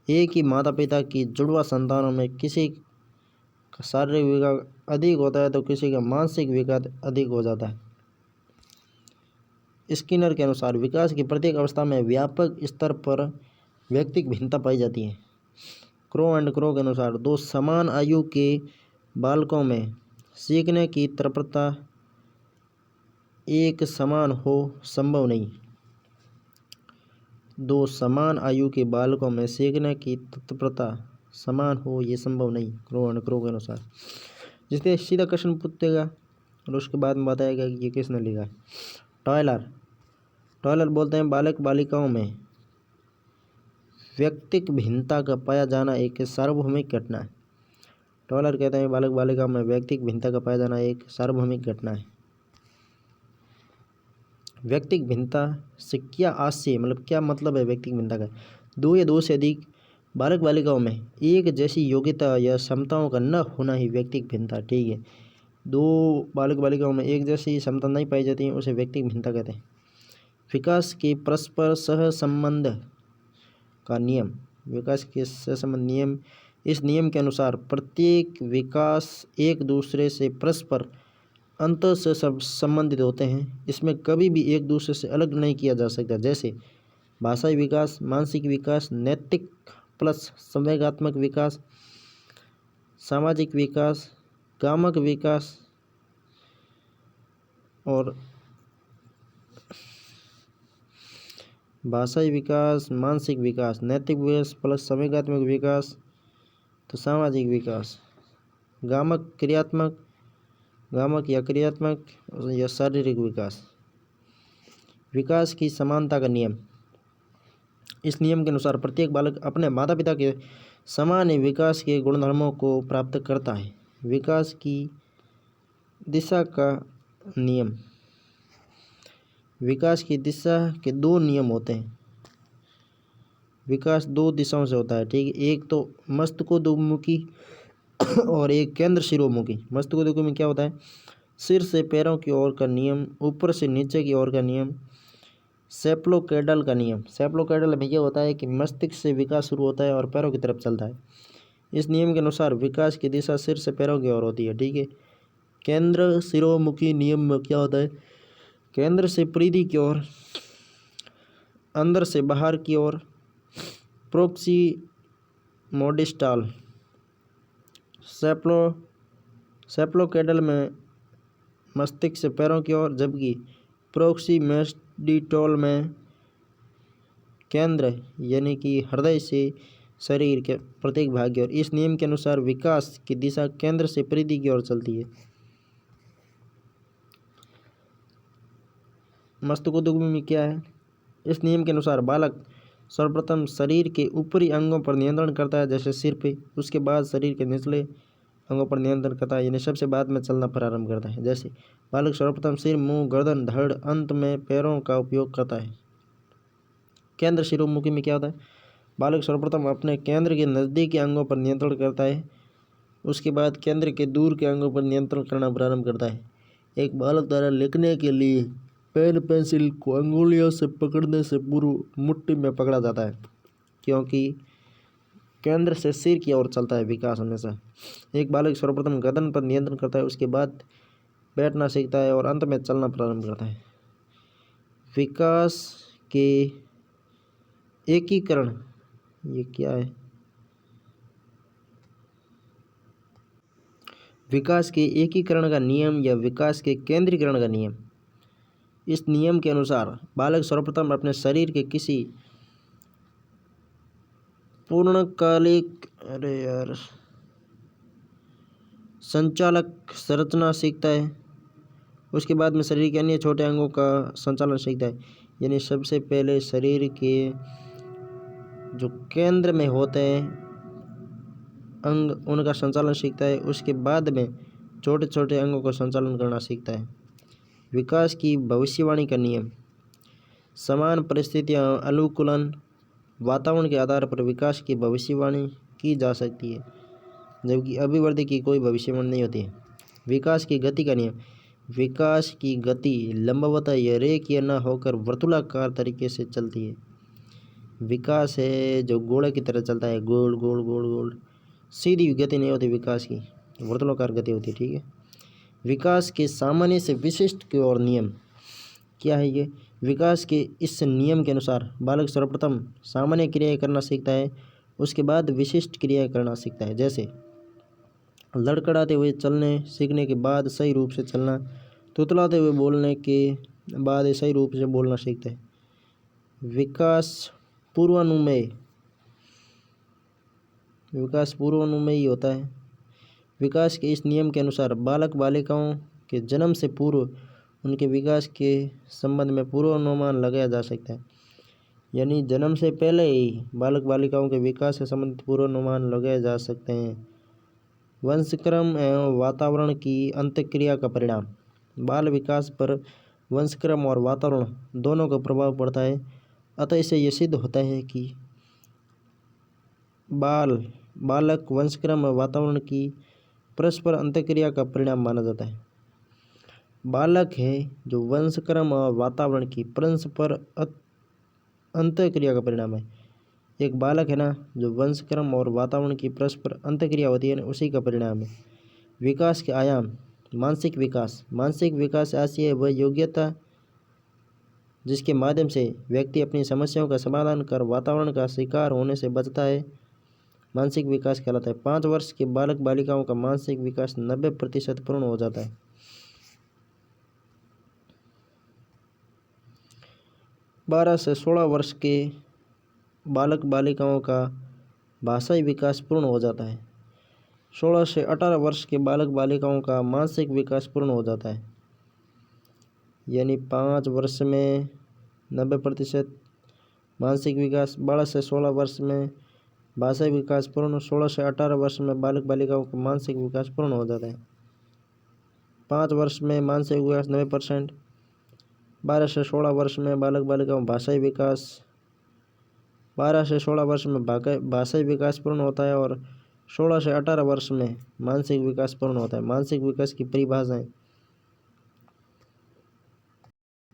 एक ही माता पिता की जुड़वा संतानों में किसी का शारीरिक विकास अधिक होता है तो किसी का मानसिक विकास अधिक हो जाता है। स्किनर के अनुसार विकास की प्रत्येक अवस्था में व्यापक स्तर पर व्यक्तिक भिन्नता पाई जाती है। क्रो एंड क्रो के अनुसार दो समान आयु के बालकों में सीखने की तत्परता एक समान हो संभव नहीं। दो समान आयु के बालकों में सीखने की तत्परता समान हो ये संभव नहीं, क्रो एंड क्रो के अनुसार। जिससे सीधा क्वेश्चन पूछेगा और उसके बाद में बताएगा कि ये किसने लिखा है। टॉयलर बोलते हैं बालक बालिकाओं में व्यक्तिक भिन्नता का पाया जाना एक सार्वभौमिक घटना है। टॉयलर कहते हैं बालक बालिकाओं में व्यक्तिक भिन्नता का पाया जाना एक सार्वभौमिक घटना है। व्यक्तिक भिन्नता से क्या आशय, मतलब क्या मतलब है व्यक्तिक भिन्नता का? दो या दो से अधिक बालक बालिकाओं में एक जैसी योग्यता या क्षमताओं का न होना ही व्यक्तिक भिन्नता। ठीक है, दो बालक बालिकाओं में एक जैसी क्षमता नहीं पाई जाती है उसे व्यक्तिक भिन्नता कहते हैं। विकास के परस्पर सहसंबंध का नियम। विकास के सहसंबंध नियम। इस नियम के अनुसार प्रत्येक विकास एक दूसरे से परस्पर अंतर से सब संबंधित होते हैं, इसमें कभी भी एक दूसरे से अलग नहीं किया जा सकता। जैसे भाषाई विकास, मानसिक विकास, नैतिक प्लस संवेगात्मक विकास, सामाजिक विकास, कामक विकास और भाषाई विकास, मानसिक विकास, नैतिक विकास प्लस संवेगात्मक विकास तो सामाजिक विकास, गामक क्रियात्मक, गामक या क्रियात्मक या शारीरिक विकास। विकास की समानता का नियम। इस नियम के अनुसार प्रत्येक बालक अपने माता पिता के समान ही विकास के गुणधर्मों को प्राप्त करता है। विकास की दिशा का नियम। विकास की दिशा के दो नियम होते हैं। विकास दो दिशाओं से होता है, ठीक है। एक तो मस्तकोद्मुखी और एक केंद्र शिरोमुखी। मस्तकोद्मुखी में क्या होता है? सिर से पैरों की ओर का नियम, ऊपर से नीचे की ओर का नियम, सेप्लोकेडल का नियम। सेप्लोकेडल में यह होता है कि मस्तिष्क से विकास शुरू होता है और पैरों की तरफ चलता है। इस नियम के अनुसार विकास की दिशा सिर से पैरों की ओर होती है, ठीक है। केंद्र शिरोमुखी नियम में क्या होता है? केंद्र से परिधि की ओर, अंदर से बाहर की ओर, प्रोक्सीमोडिस्टल। सेप्लोकेडल में मस्तिष्क से पैरों की ओर, जबकि प्रोक्सीमेडिटल में केंद्र यानी कि हृदय से शरीर के प्रत्येक भाग की ओर। इस नियम के अनुसार विकास की दिशा केंद्र से परिधि की ओर चलती है। मस्तकोद्मुखी में क्या है? इस नियम के अनुसार बालक सर्वप्रथम शरीर के ऊपरी अंगों पर नियंत्रण करता है, जैसे सिर पे। उसके बाद शरीर के निचले अंगों पर नियंत्रण करता है, यानी सबसे बाद में चलना प्रारंभ करता है। जैसे बालक सर्वप्रथम सिर, मुंह, गर्दन, धड़, अंत में पैरों का उपयोग करता है। केंद्र शिरोमुखी में क्या होता है? बालक सर्वप्रथम अपने केंद्र के नज़दीकी अंगों पर नियंत्रण करता है, उसके बाद केंद्र के दूर के अंगों पर नियंत्रण करना प्रारंभ करता है। एक बालक द्वारा लिखने के लिए पेन पेंसिल को अंगुलियों से पकड़ने से पूर्व मुट्ठी में पकड़ा जाता है, क्योंकि केंद्र से सिर की ओर चलता है विकास हमेशा। एक बालक सर्वप्रथम गर्दन पर नियंत्रण करता है, उसके बाद बैठना सीखता है और अंत में चलना प्रारंभ करता है। विकास के एकीकरण, ये क्या है? विकास के एकीकरण का नियम या विकास के केंद्रीकरण का नियम। इस नियम के अनुसार बालक सर्वप्रथम अपने शरीर के किसी पूर्णकालिक संचालक संरचना सीखता है, उसके बाद में शरीर के अन्य छोटे अंगों का संचालन सीखता है। यानी सबसे पहले शरीर के जो केंद्र में होते हैं अंग, उनका संचालन सीखता है, उसके बाद में छोटे छोटे अंगों का संचालन करना सीखता है। विकास की भविष्यवाणी का नियम। समान परिस्थितियां, अनुकूलन, वातावरण के आधार पर विकास की भविष्यवाणी की जा सकती है, जबकि अभिवृद्धि की कोई भविष्यवाणी नहीं होती है। विकास की गति का नियम। विकास की गति लंबवत या रेखीय न होकर वर्तुलाकार तरीके से चलती है। विकास है जो घोड़े की तरह चलता है, गोल गोल गोल गोल, सीधी गति नहीं होती विकास की, वर्तुलाकार गति होती है, ठीक है। विकास के सामान्य से विशिष्ट की ओर नियम क्या है? ये विकास के इस नियम के अनुसार बालक सर्वप्रथम सामान्य क्रियाएं करना सीखता है, उसके बाद विशिष्ट क्रियाएं करना सीखता है। जैसे लड़खड़ाते हुए चलने सीखने के बाद सही रूप से चलना, तुतलाते हुए बोलने के बाद सही रूप से बोलना सीखता है। विकास पूर्वानुमेय। विकास पूर्वानुमेय होता है। विकास के इस नियम के अनुसार बालक बालिकाओं के जन्म से पूर्व उनके विकास के संबंध में पूर्वानुमान लगाया जा सकता है। यानी जन्म से पहले ही बालक बालिकाओं के विकास से संबंधित पूर्वानुमान लगाए जा सकते हैं। वंशक्रम एवं वातावरण की अंतःक्रिया का परिणाम। बाल विकास पर वंशक्रम और वातावरण दोनों का प्रभाव पड़ता है, अतः इससे यह सिद्ध होता है कि बालक वंशक्रम और वातावरण की परस्पर अंतःक्रिया का परिणाम माना जाता है। बालक है जो वंशक्रम और वातावरण की परस्पर अंतःक्रिया का परिणाम है। एक बालक है ना जो वंशक्रम और वातावरण की परस्पर अंतःक्रिया होती है, उसी का परिणाम है। विकास के आयाम। मानसिक विकास। मानसिक विकास ऐसी है वह योग्यता जिसके माध्यम से व्यक्ति अपनी समस्याओं का समाधान कर वातावरण का शिकार होने से बचता है, मानसिक विकास कहलाता है। 5 वर्ष के बालक बालिकाओं का मानसिक विकास 90% पूर्ण हो जाता है। 12 से 16 वर्ष के बालक बालिकाओं का भाषाई विकास पूर्ण हो जाता है। 16 से 18 वर्ष के बालक बालिकाओं का मानसिक विकास पूर्ण हो जाता है। यानी 5 वर्ष में 90%, मानसिक विकास 12 से 16 वर्ष में, भाषाई विकास पूर्ण, 16 से 18 वर्ष में बालक बालिकाओं का मानसिक विकास पूर्ण हो जाता है। 5 वर्ष में मानसिक विकास 90%, 12 से 16 वर्ष में बालक बालिकाओं भाषाई विकास, 12 से 16 वर्ष में भाषाई विकास पूर्ण होता है और 16 से 18 वर्ष में मानसिक विकास पूर्ण होता है। मानसिक विकास की परिभाषाएं